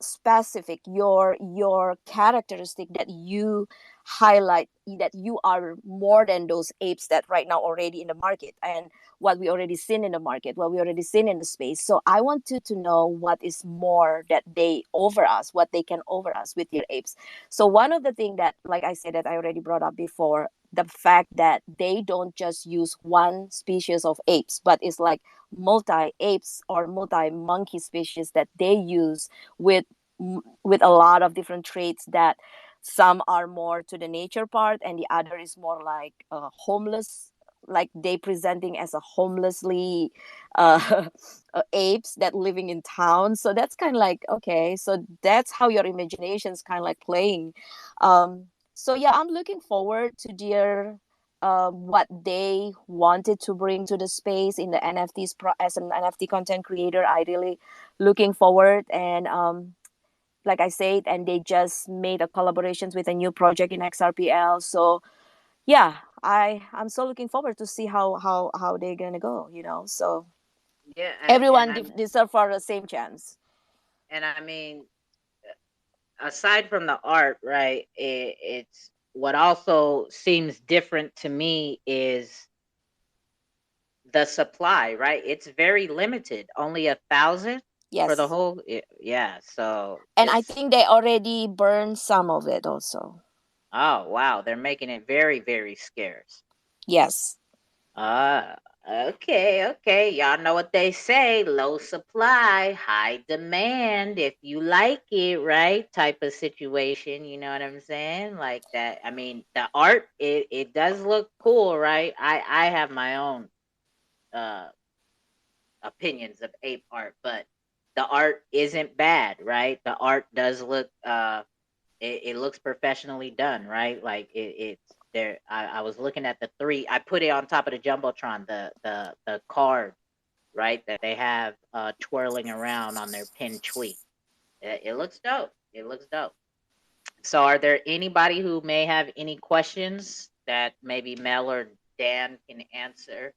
specific, your characteristic that you highlight, that you are more than those apes that right now already in the market, and what we already seen in the market, what we already seen in the space. So I wanted to know what is more that they over us, what they can over us with your apes. So one of the thing that, like I said, that I already brought up before, the fact that they don't just use one species of apes, but it's like multi apes or multi monkey species that they use with with a lot of different traits, that some are more to the nature part and the other is more like homeless, like they presenting as a homelessly uh, apes that living in town. So that's kind of like, okay, so that's how your imagination's kind of like playing. So yeah, I'm looking forward to their what they wanted to bring to the space in the NFTs as an NFT content creator. I really looking forward, and like I said, and they just made a collaborations with a new project in XRPL. So yeah, I'm so looking forward to see how they're gonna go. So yeah, everyone deserve for the same chance. and I mean, aside from the art, right? It's what also seems different to me is the supply, right? It's very limited, only 1,000 for the Yes, whole. Yeah, so and I it's think they already burned some of it also. oh wow, they're making it very very scarce. Yes. Ah, okay, okay. Y'all know what they say: low supply, high demand. If you like it, right? Type of situation. You know what I'm saying? Like that. I mean, the art it does look cool, right? I have my own uh opinions of ape art, but the art isn't bad, right? The art does look it looks professionally done, right? Like it's there. I was looking at the three. I put it on top of the jumbotron, the card, right, that they have twirling around on their pinned tweet. It looks dope. It looks dope. So, are there anybody who may have any questions that maybe Mel or Dan can answer?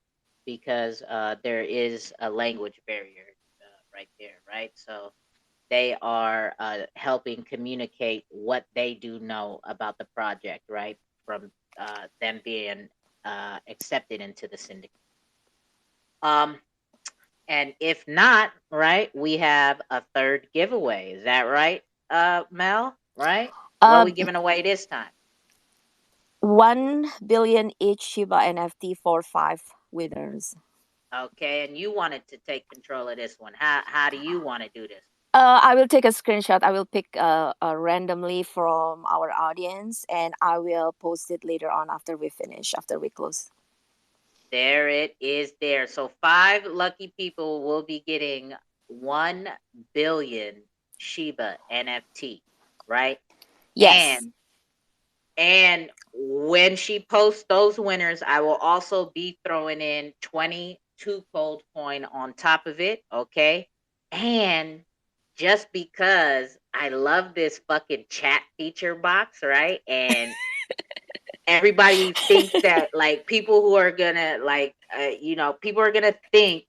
Because there is a language barrier right there, right? So they are helping communicate what they do know about the project, right? From them being accepted into the syndicate. Um, and if not, right, we have a third giveaway. Is that right, Mel? Right? What are we Um, giving away this time? 1 billion each Shiba NFT for 5 winners. Okay, and you wanted to take control of this one. How do you want to do this? I will take a screenshot. I will pick randomly from our audience, and I will post it later on after we finish, after we close. There it is there. So 5 lucky people will be getting 1 billion Shiba NFT, right? Yes. And when she posts those winners, I will also be throwing in 22 cold coin on top of it, okay? And just because I love this fucking chat feature box, right? And everybody thinks that like people who are gonna like people are gonna think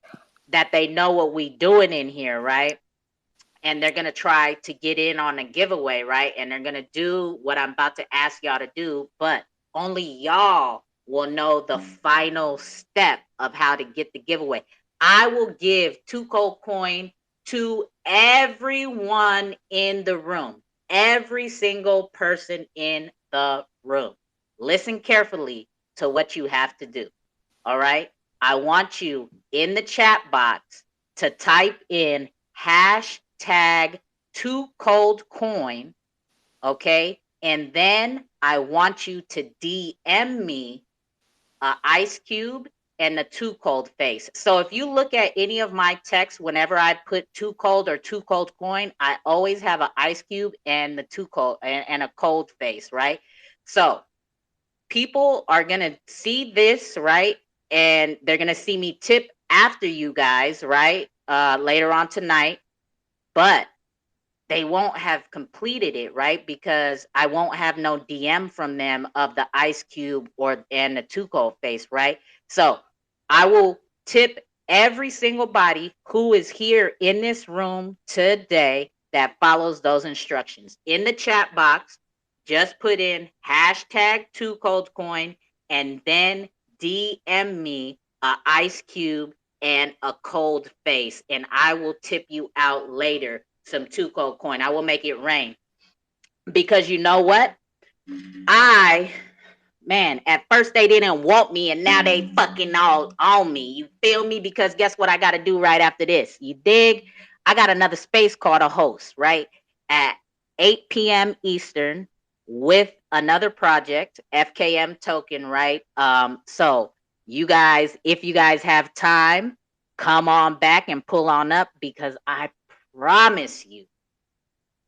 that they know what we doing in here, right? And they're gonna try to get in on a giveaway, right? And they're gonna do what I'm about to ask y'all to do, but only y'all will know the final step of how to get the giveaway. I will give 2Cold Coin to everyone in the room, every single person in the room. Listen carefully to what you have to do. All right. I want you in the chat box to type in hashtag 2Cold Coin. Okay. And then I want you to DM me a ice cube and a 2Cold face. So if you look at any of my texts, whenever I put 2Cold or 2Cold Coin, I always have an ice cube and the 2Cold and a cold face, right? So people are gonna see this, right? And they're gonna see me tip after you guys, right? Later on tonight. But they won't have completed it, right? Because I won't have no DM from them of the ice cube or and the 2Cold face, right? So I will tip every single body who is here in this room today that follows those instructions. In the chat box, just put in hashtag 2Cold Coin and then DM me a ice cube and a cold face, and I will tip you out later some 2Cold Coin. I will make it rain because you know what? I Man, at first they didn't want me and now they fucking all on me. You feel me? Because guess what I got to do right after this? You dig? I got another space call to host, right? At 8 p.m. Eastern with another project, FKM token, right? So you guys, if you guys have time, come on back and pull on up because I promise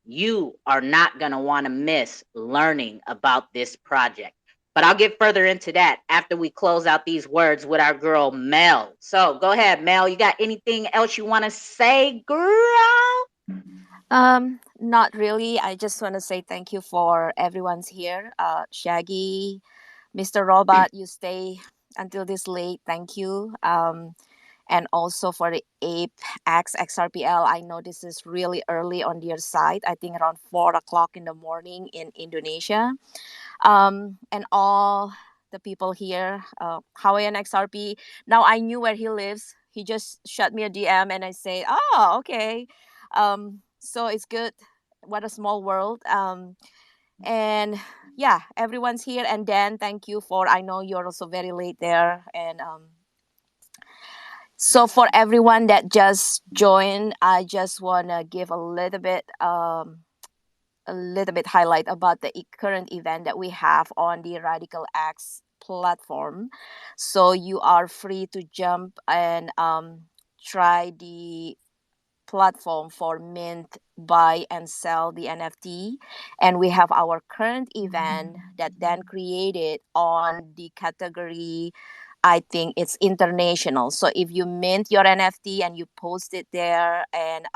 you are not going to want to miss learning about this project. But I'll get further into that after we close out these words with our girl Mel. So go ahead, Mel. You got anything else you want to say, girl? Not really. I just want to say thank you for everyone's here. Shaggy, Mr. Robot, you stay until this late. Thank you. And also for the Ape X XRPL. I know this is really early on your side. I think around 4 o'clock in the morning in Indonesia. And all the people here, Hawaiian XRP. Now I knew where he lives. He just shot me a DM and I say, oh, okay. So it's good. What a small world. And yeah, everyone's here. And Dan, thank you for, I know you're also very late there. And so for everyone that just joined, I just want to give a little bit highlight about the current event that we have on the Radical X platform. So you are free to jump and try the platform for mint, buy and sell the NFT. And we have our current event that Dan created on the category, I think it's international. So if you mint your NFT and you post it there, and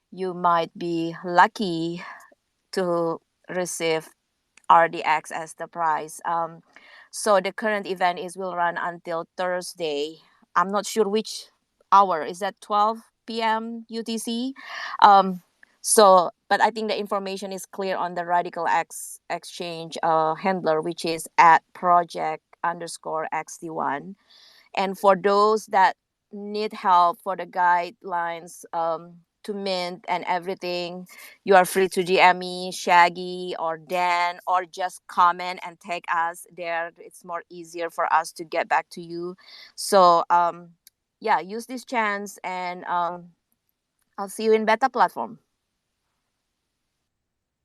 you might be lucky to receive RDX as the prize. So the current event is will run until Thursday. I'm not sure which hour. Is that 12 p.m. UTC? But I think the information is clear on the Radical X exchange handler, which is at project_XT1. And for those that need help for the guidelines to mint and everything, you are free to DM me, Shaggy or Dan, or just comment and tag us there. It's more easier for us to get back to you. So yeah, use this chance, and I'll see you in beta platform.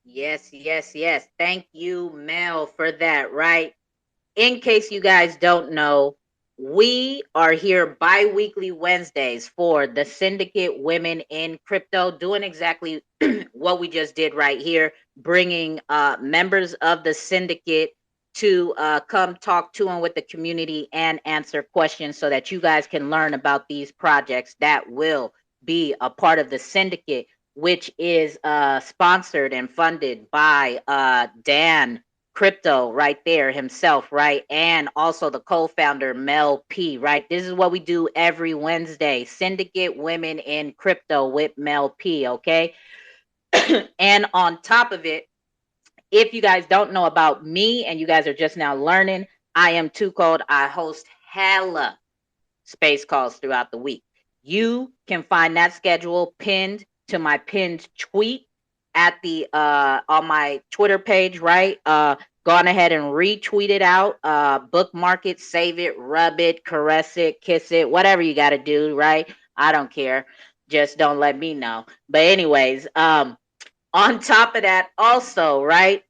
Yes, yes, yes. Thank you, Mel, for that, right? In case you guys don't know, we are here bi-weekly Wednesdays for the Syndicate Women in Crypto, doing exactly what we just did right here, bringing members of the syndicate to come talk to and with the community and answer questions so that you guys can learn about these projects that will be a part of the syndicate, which is sponsored and funded by Dan Crypto right there himself, right? And also the co-founder Mel P, right? This is what we do every Wednesday. Syndicate Women in Crypto with Mel P, okay? And on top of it, if you guys don't know about me and you guys are just now learning, I am Too Cold. I host hella space calls throughout the week. You can find that schedule pinned to my pinned tweet at the on my Twitter page, right? Go on ahead and retweet it out, bookmark it, save it, rub it, caress it, kiss it, whatever you got to do, right? I don't care. Just don't let me know. But anyways, on top of that also, right?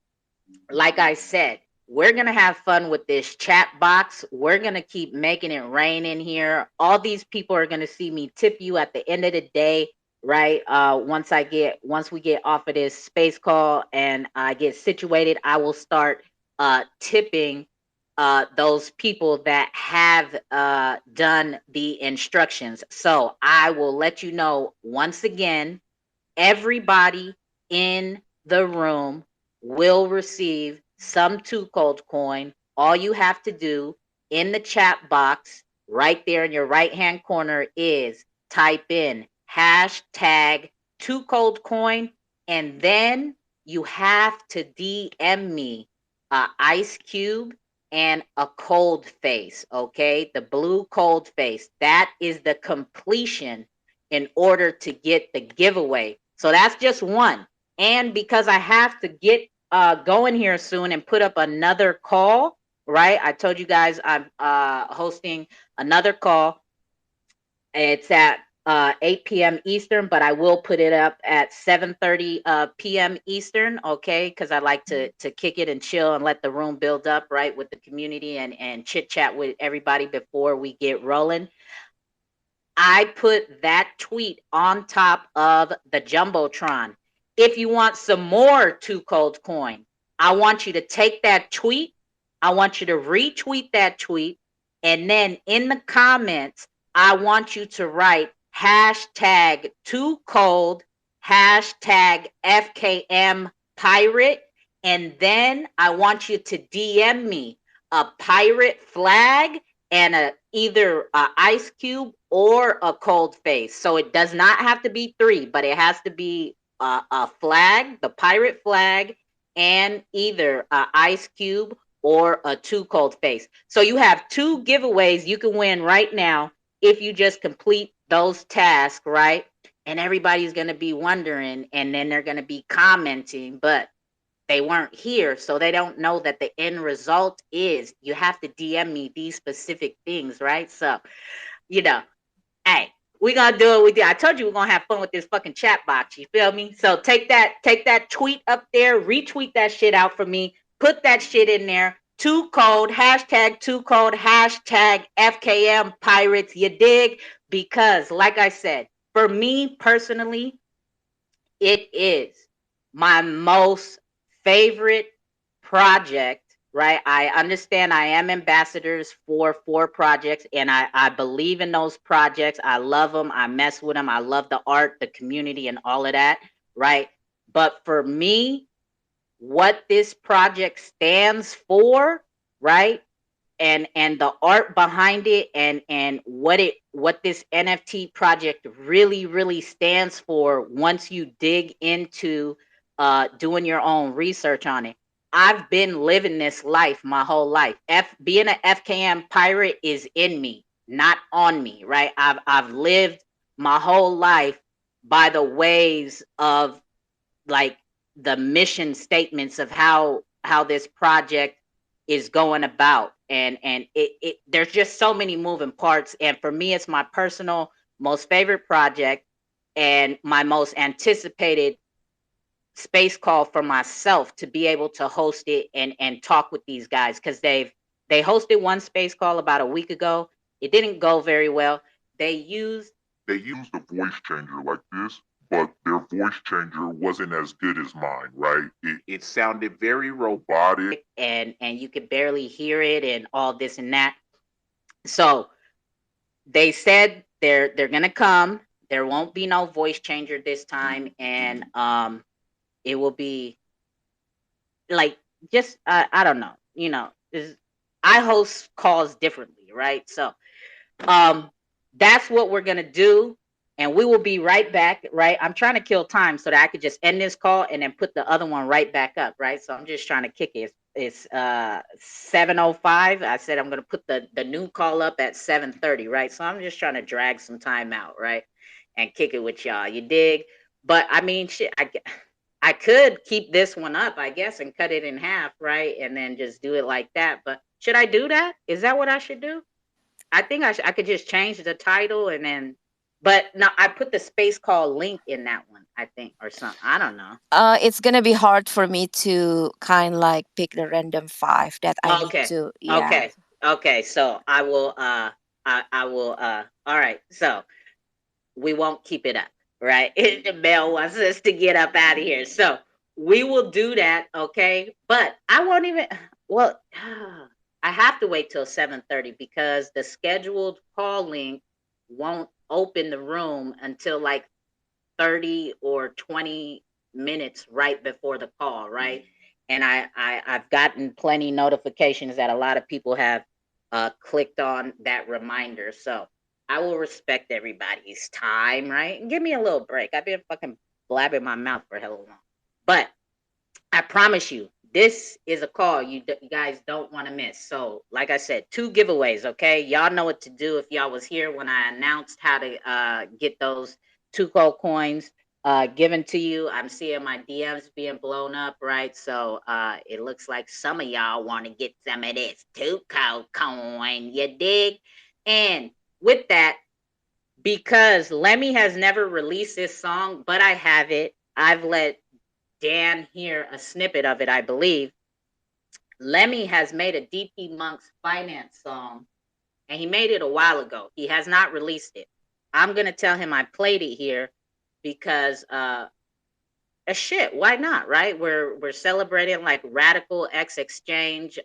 Like I said, we're going to have fun with this chat box. We're going to keep making it rain in here. All these people are going to see me tip you at the end of the day, right? Once we get off of this space call and I get situated, I will start tipping those people that have done the instructions. So I will let you know once again, everybody in the room will receive some Too Cold coin. All you have to do in the chat box right there in your right hand corner is type in hashtag Too Cold coin, and then you have to DM me a ice cube and a cold face. Okay, the blue cold face, that is the completion in order to get the giveaway. So that's just one. And because I have to get going here soon and put up another call, right? I told you guys I'm hosting another call. It's at 8 p.m. Eastern, but I will put it up at 7:30 p.m. Eastern, okay? Because I like to kick it and chill and let the room build up, right, with the community and chit chat with everybody before we get rolling. I put that tweet on top of the Jumbotron. If you want some more Too Cold coin, I want you to take that tweet. I want you to retweet that tweet. And then in the comments, I want you to write hashtag Too Cold, hashtag FKM Pirate. And then I want you to DM me a pirate flag and either a ice cube or a cold face. So it does not have to be three, but it has to be a flag, the pirate flag, and either a ice cube or a Too Cold face. So you have two giveaways you can win right now if you just complete those tasks, right? And everybody's going to be wondering, and then they're going to be commenting, but they weren't here, so they don't know that the end result is you have to DM me these specific things, right? So, you know, hey, we gonna do it with you. I told you we're gonna have fun with this fucking chat box. You feel me? So take that tweet up there, retweet that shit out for me, put that shit in there. Too Cold, hashtag Too Cold, hashtag FKM Pirates. You dig? Because, like I said, for me personally, it is my most favorite project, right? I understand I am ambassadors for four projects, and I believe in those projects. I love them. I mess with them. I love the art, the community, and all of that, right? But for me, what this project stands for, right? And the art behind it and what this NFT project really stands for once you dig into doing your own research on it. I've been living this life my whole life. Being an FKM pirate is in me, not on me, right? I've lived my whole life by the ways of like the mission statements of how this project is going about, and it there's just so many moving parts, and for me it's my personal most favorite project and my most anticipated space call for myself to be able to host it and talk with these guys, because they hosted one space call about a week ago. It didn't go very well. They used a voice changer like this, but their voice changer wasn't as good as mine, right? It sounded very robotic, and you could barely hear it and all this and that. So they said they're gonna come. There won't be no voice changer this time, and it will be like just I don't know, I host calls differently, right? So um that's what we're gonna do. and we will be right back, right? I'm trying to kill time so that I could just end this call and then put the other one right back up, right? So I'm just trying to kick it. It's 7:05. I said I'm gonna put the new call up at 7:30, right? So I'm just trying to drag some time out, right? And kick it with y'all. You dig? But I mean, shit, I could keep this one up, I guess, and cut it in half, right? And then just do it like that. But should I do that? Is that what I should do? I think I could just change the title and then, but no, I put the space called link in that one, I think, or something. I don't know. It's gonna be hard for me to kind of like pick the random five that I need Okay. to. Yeah. Okay. Okay. So I will I will all right. So we won't keep it up, right? The bell wants us to get up out of here. So we will do that, okay? But I won't even well I have to wait till 7:30 because the scheduled call link won't open the room until like 30 or 20 minutes right before the call, right? And I've gotten plenty notifications that a lot of people have clicked on that reminder. So I will respect everybody's time, right? And give me a little break. I've been fucking blabbing my mouth for hella long. But I promise you, this is a call you guys don't want to miss. So, like I said, 2 giveaways, okay? Y'all know what to do if y'all was here when I announced how to get those 2 gold coins given to you. I'm seeing my DMs being blown up, right? So, it looks like some of y'all want to get some of this 2 gold coin, you dig? And with that, because Lemmy has never released this song, but I have it. I've let Dan hear a snippet of it, I believe. Lemmy has made a DP Monk's finance song, and he made it a while ago. He has not released it. I'm gonna tell him I played it here because shit, why not, right? We're celebrating like Radical X Exchange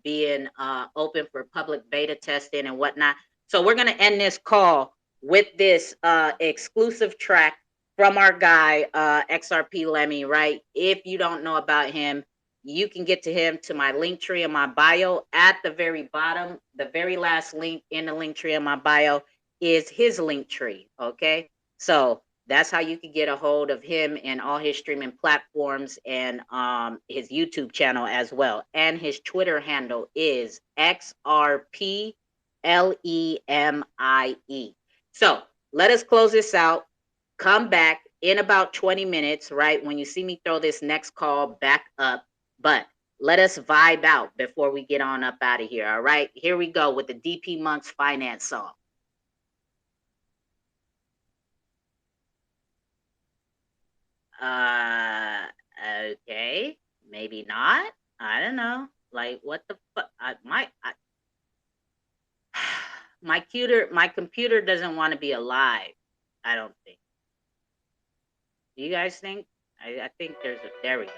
being open for public beta testing and whatnot. So we're gonna end this call with this exclusive track from our guy XRP Lemmy, right? If you don't know about him, you can get to him to my link tree in my bio at the very bottom. The very last link in the link tree in my bio is his link tree. Okay, so that's how you can get a hold of him and all his streaming platforms and his YouTube channel as well. And his Twitter handle is XRP LEMIE. So let us close this out. Come back in about 20 minutes, right? When you see me throw this next call back up. But let us vibe out before we get on up out of here. All right. Here we go with the DP Monk's finance song. Okay, maybe not. I don't know. Like, what the fuck? My computer doesn't want to be alive. I don't think. Do you guys think? I think there we go.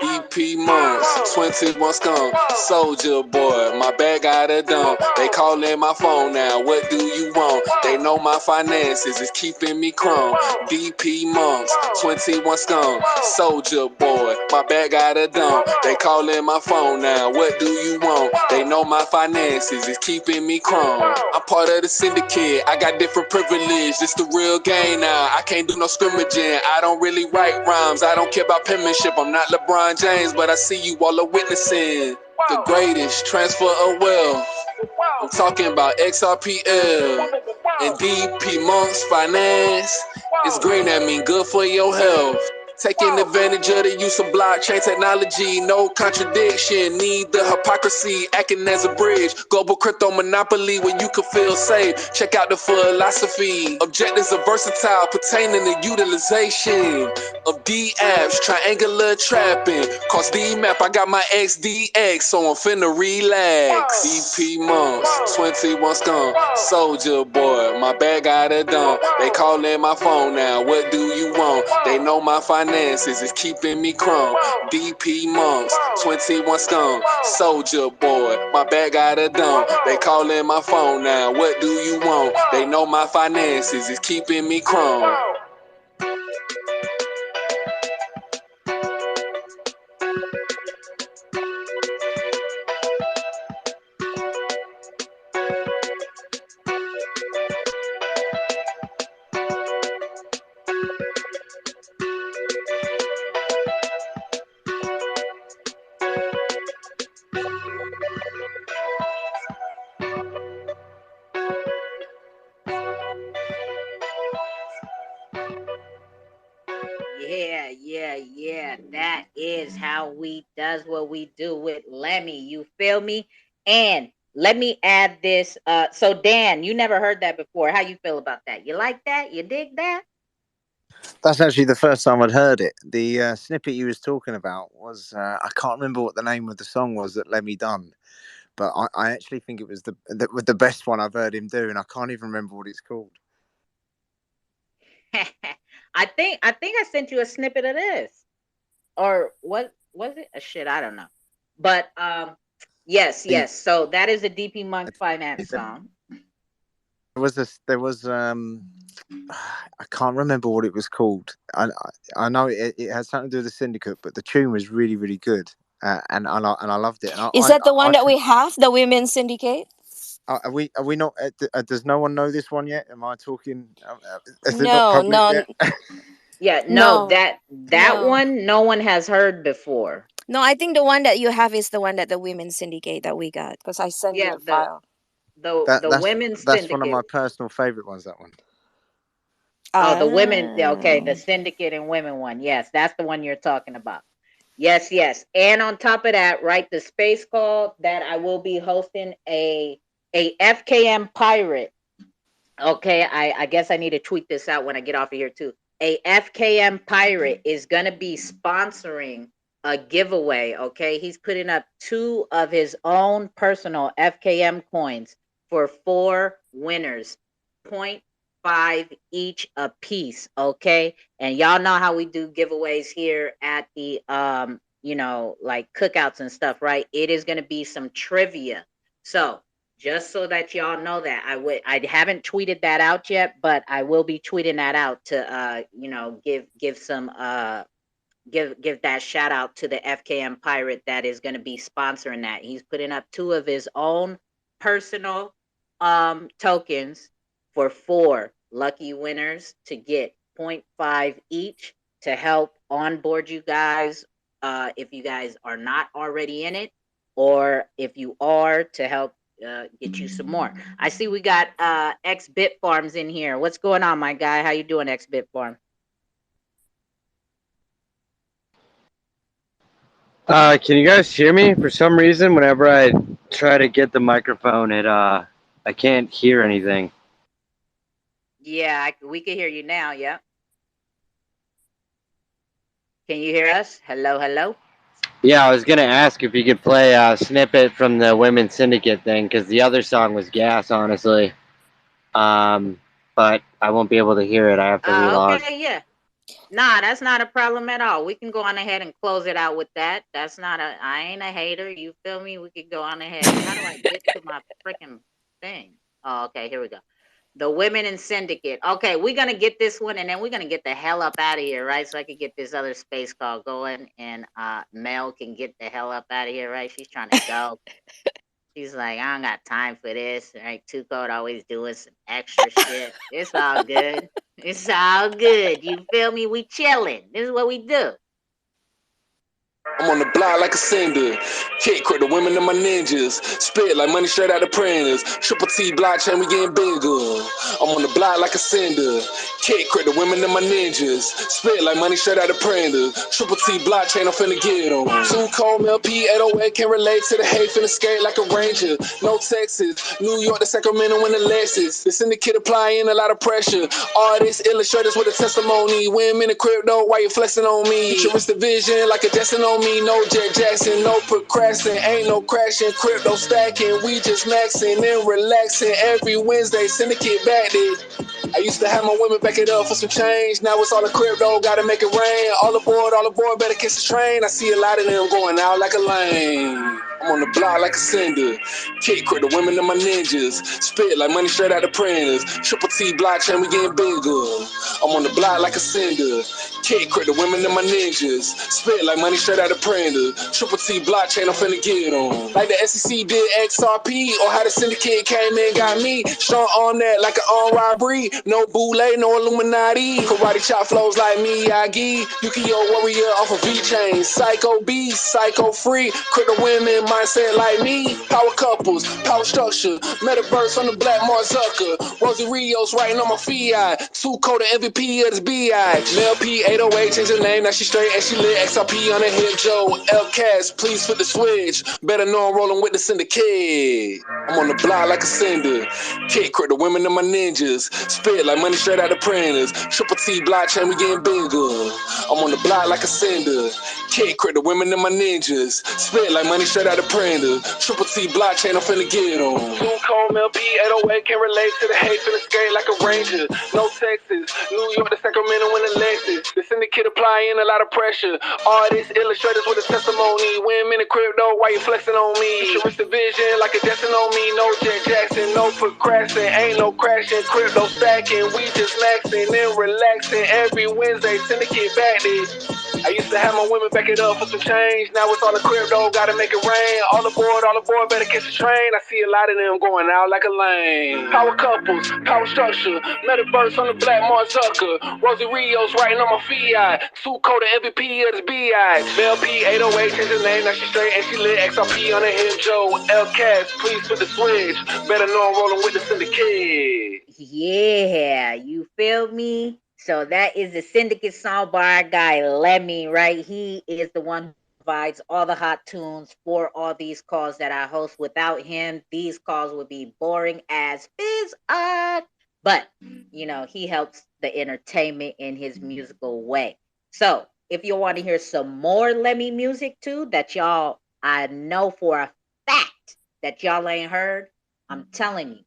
EP months, 21 skunk, soldier boy, my bag got a dump. They calling my phone now, what do you want? They know my finances is keeping me crumb. DP months, 21 skunk, soldier boy, my bag got a dump. They calling my phone now, what do you want? They know my finances is keeping me crumb. I'm part of the syndicate, I got different privilege, this the real game now. I can't do no scrimmaging, I don't really write rhymes, I don't care about penmanship, I'm not LeBron James, but I see you all are witnessing the greatest transfer of wealth. I'm talking about XRPL and DP Monk's finance. It's green, that mean good for your health. Taking advantage of the use of blockchain technology, no contradiction, neither hypocrisy, acting as a bridge. Global crypto monopoly where you can feel safe. Check out the philosophy. Objectives are versatile, pertaining to utilization of D apps, triangular trapping. Cost D map, I got my XDX, so I'm finna relax. DP months, 21 skunk, soldier boy, my bag got a dump. They calling my phone now, what do you want? They know my finances is keeping me crumb. DP months, 21 skunk, soldier boy, my bag got a dump. They calling my phone now, what do you want? They know my finances is keeping me crumb. Yeah. That is how we does what we do with Lemmy. You feel me? And let me add this. So Dan, you never heard that before. How you feel about that? You like that? You dig that? That's actually the first time I'd heard it. The snippet you was talking about was I can't remember what the name of the song was that Lemmy done, but I actually think it was the best one I've heard him do, and I can't even remember what it's called. I think I sent you a snippet of this. Or what was it? A shit, I don't know. But yes. The, So that is a DP Monk Finance song. there was I can't remember what it was called. I know it has something to do with the Syndicate, but the tune was really really good, and I loved it. And Is that the one that we have, the Women's Syndicate? Are we not? Does no one know this one yet? Am I talking? Is it not No, public no, yet? Yeah, no, no, that no. one no one has heard before. No, I think the one that you have is the one that the Women's Syndicate that we got, because I sent you Yeah, the file. the women's That's one of syndicate. my personal favorite ones. That one. Oh, the women. Okay, the Ah. syndicate and women one. Yes, that's the one you're talking about. Yes. And on top of that, right, the space call that I will be hosting a FKM pirate. Okay, I guess I need to tweet this out when I get off of here too. A FKM pirate is gonna be sponsoring a giveaway. Okay, he's putting up 2 of his own personal FKM coins for 4 winners, 0.5 each a piece. Okay, and y'all know how we do giveaways here at the like cookouts and stuff, right? It is gonna be some trivia. So just so that y'all know that I haven't tweeted that out yet, but I will be tweeting that out to give some give that shout out to the FKM pirate that is going to be sponsoring that. He's putting up 2 of his own personal tokens for 4 lucky winners to get 0.5 each to help onboard you guys if you guys are not already in it, or if you are, to help get you some more. I see we got X Bit Farms in here. What's going on, my guy? How you doing, X Bit Farm? Can you guys hear me? For some reason, whenever I try to get the microphone, I can't hear anything. Yeah, we can hear you now. Yeah. Can you hear us? Hello. Yeah, I was gonna ask if you could play a snippet from the Women's Syndicate thing, because the other song was gas, honestly. But I won't be able to hear it. I have to relog. Okay, yeah. Nah, that's not a problem at all. We can go on ahead and close it out with that. That's not a. I ain't a hater. You feel me? We could go on ahead. How do I get to my freaking thing? Oh, okay. Here we go. The Women in Syndicate. Okay, we're gonna get this one, and then we're gonna get the hell up out of here, right? So I can get this other space call going, and Mel can get the hell up out of here, right? She's trying to go. She's like, I don't got time for this, right? Two Code always doing some extra shit. It's all good. It's all good. You feel me? We chilling. This is what we do. I'm on the block like a cinder. Kick crit the women and my ninjas. Spit like money straight out the printers. Triple T blockchain, we getting bigger. I'm on the block like a cinder. Kick crit the women and my ninjas. Spit like money straight out the printers. Triple T blockchain, I'm finna get them. Too cold, Mel P, 808 can relate to the hate, finna skate like a ranger. No Texas, New York to Sacramento in the Lexus. The syndicate applying a lot of pressure. Artists, illustrators with a testimony. Women in crypto, why you flexing on me? Futuristic vision like a Jackson on me. No Jet Jackson, no procrastinating, ain't no crashing, crypto stacking. We just maxing and relaxing every Wednesday. Syndicate back it. I used to have my women back it up for some change. Now it's all a crypto, gotta make it rain. All aboard, better catch the train. I see a lot of them going out like a lane. I'm on the block like a cinder. Kick crit the women and my ninjas. Spit like money straight out the printers. Triple T blockchain, we getting bigger. I'm on the block like a cinder. Kick crit the women and my ninjas. Spit like money straight out of printer. Triple T blockchain, I'm finna get on. Like the SEC did XRP, or how the Syndicate came in got me. Strong on that like an armed robbery. No boule, no Illuminati. Karate chop flows like Miyagi. Yu-Gi-Oh warrior off of V-Chain. Psycho beast, psycho free. Crit the women, mindset like me. Power couples, power structure. Metaverse on the black Mark Zucker. Rosie Rios writing on my fiat. Two code MVP of this BI. Mel P 808 changed her name, now she straight and she lit. XRP on her hip, Joe L-Cast, please flip the switch. Better know I'm rolling with the Syndicate. I'm on the block like a cinder. Kick crit the women and my ninjas. Spit like money straight out the printers. Triple T blockchain, we getting bigger. I'm on the block like a cinder. Kick crit the women and my ninjas. Spit like money straight out the printer. Triple T blockchain, I'm finna get on. Too cold, Mel P 808 can relate to the hate, finna skate like a ranger. No Texas, New York to Sacramento in the Lexus. The Syndicate applying a lot of pressure. Artists, illustrators with a testimony. Women in crypto, why you flexing on me? Futuristic vision like a destin on me. No Jet Jackson, no procrasting, ain't no crashing. Crypto stacking, we just maxing and relaxing. Every Wednesday, Syndicate back this. I used to have my women back it up for some change. Now it's all the crypto, gotta make it rain. All aboard, better catch the train. I see a lot of them going out like a lane. Power couples, power structure. Metaverse on the black Mark Zucker. Rosie Rios writing on my fiat. Two code MVP of this BI. Mel P 808 changed her name, now she straight and she lit. XRP on her hip, Joe L-Cast, please flip the switch. Better know I'm rolling with the Syndicate. Yeah, you feel me? So that is the Syndicate song by our guy Lemmy, right? He is the one who provides all the hot tunes for all these calls that I host. Without him, these calls would be boring as biz. But he helps the entertainment in his musical way. So if you want to hear some more Lemmy music too, that y'all I know for a fact that y'all ain't heard, I'm telling you.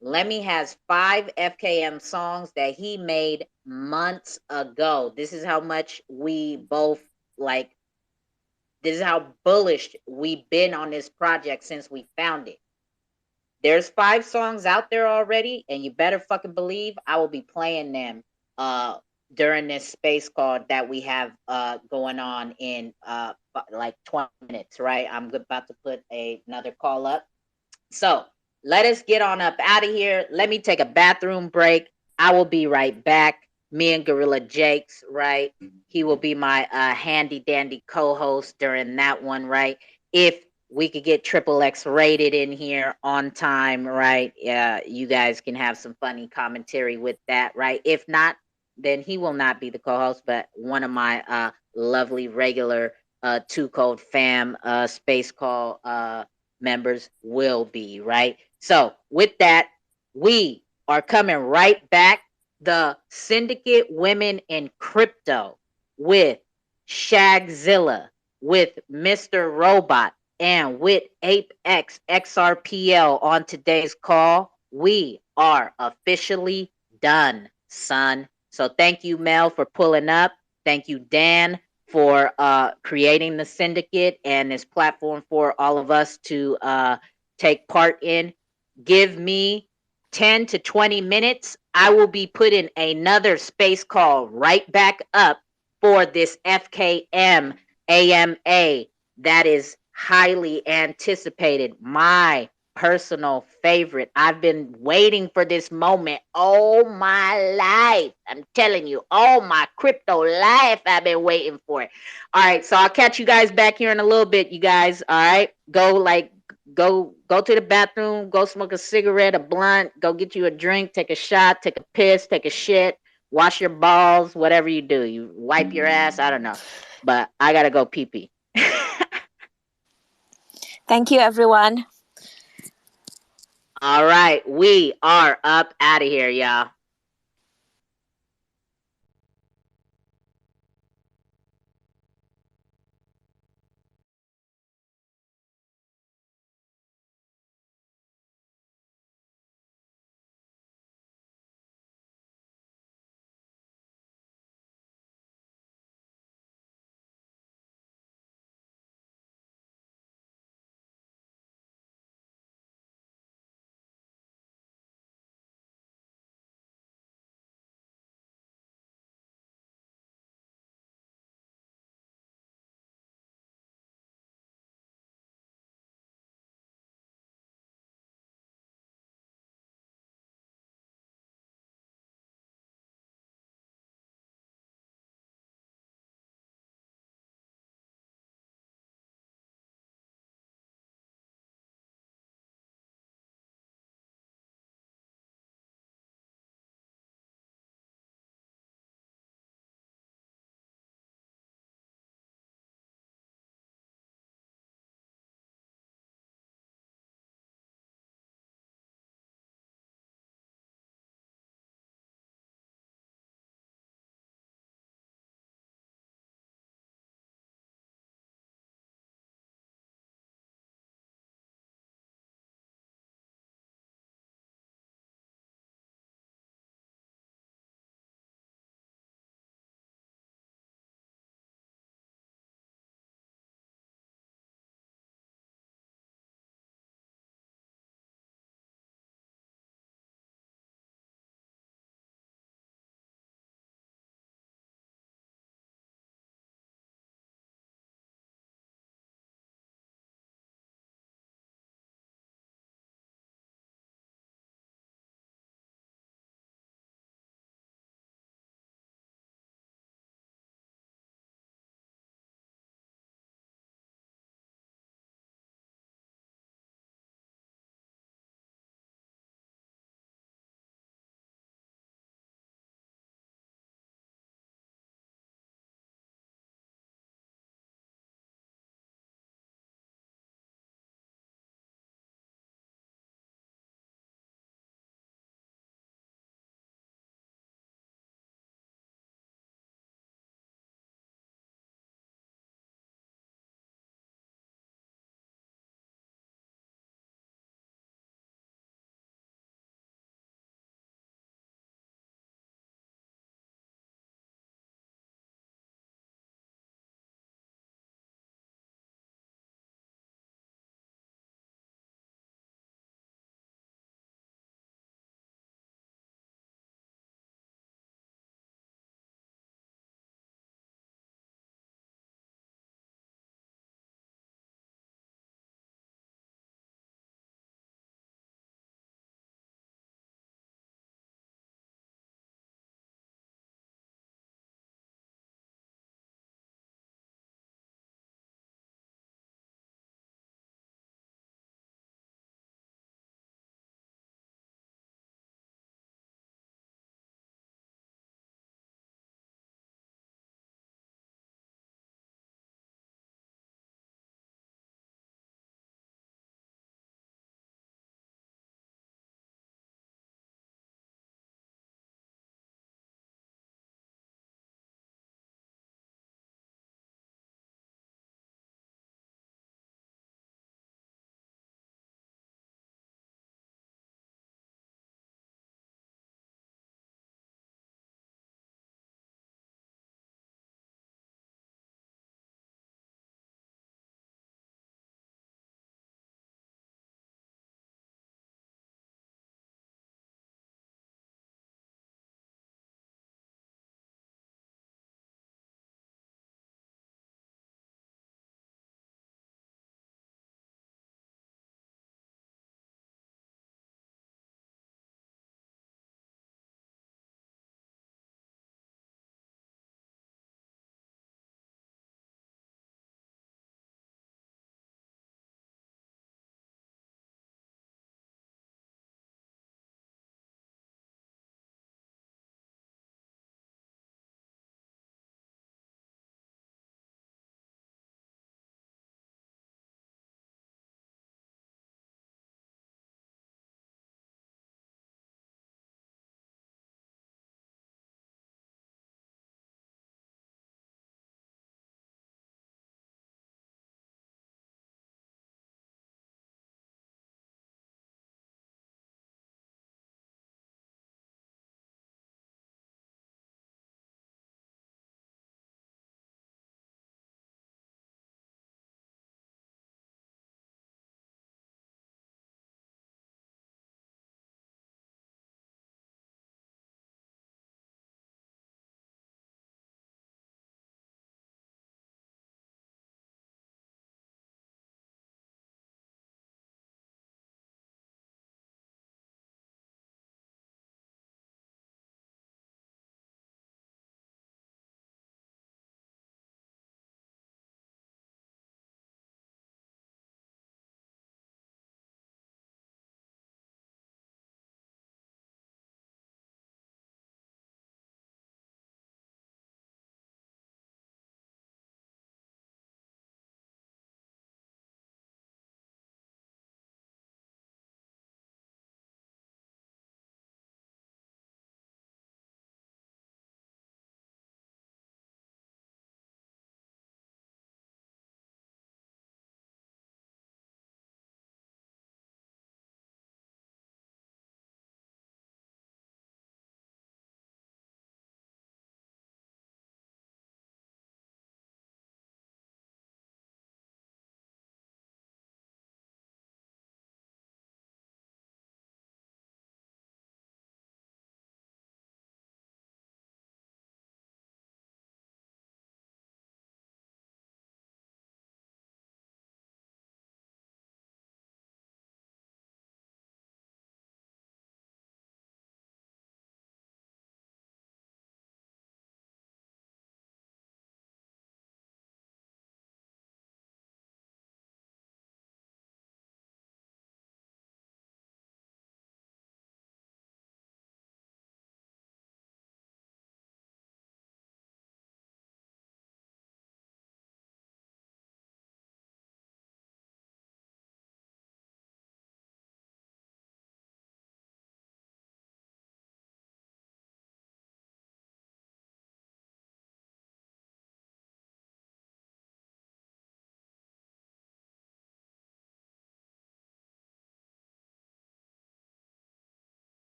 Lemmy has 5 FKM songs that he made months ago. This is how much we both like. This is how bullish we've been on this project since we found it. There's 5 songs out there already, and you better fucking believe I will be playing them during this space call that we have going on in like 20 minutes, right? I'm about to put another call up. So let us get on up out of here. Let me take a bathroom break. I will be right back. Me and Gorilla Jakes, right? He will be my handy dandy co-host during that one, right? If we could get Triple X rated in here on time, right? You guys can have some funny commentary with that, right? If not, then he will not be the co-host, but one of my lovely regular 2 Code fam space call members will be, right? So with that, we are coming right back. The Syndicate Women in Crypto with Shagzilla, with Mr. Robot, and with Apex Xrpl on today's call. We are officially done, son. So thank you, Mel, for pulling up. Thank you, Dan, for creating the Syndicate and this platform for all of us to take part in. Give me 10 to 20 minutes. I will be putting another space call right back up for this FKM AMA that is highly anticipated. My personal favorite. I've been waiting for this moment all my life. I'm telling you, all my crypto life, I've been waiting for it. All right, so I'll catch you guys back here in a little bit, you guys. All right, go to the bathroom, go smoke a cigarette, a blunt, go get you a drink, take a shot, take a piss, take a shit, wash your balls, whatever you do. You wipe your ass, I don't know. But I gotta go pee pee. Thank you, everyone. All right, we are up out of here, y'all.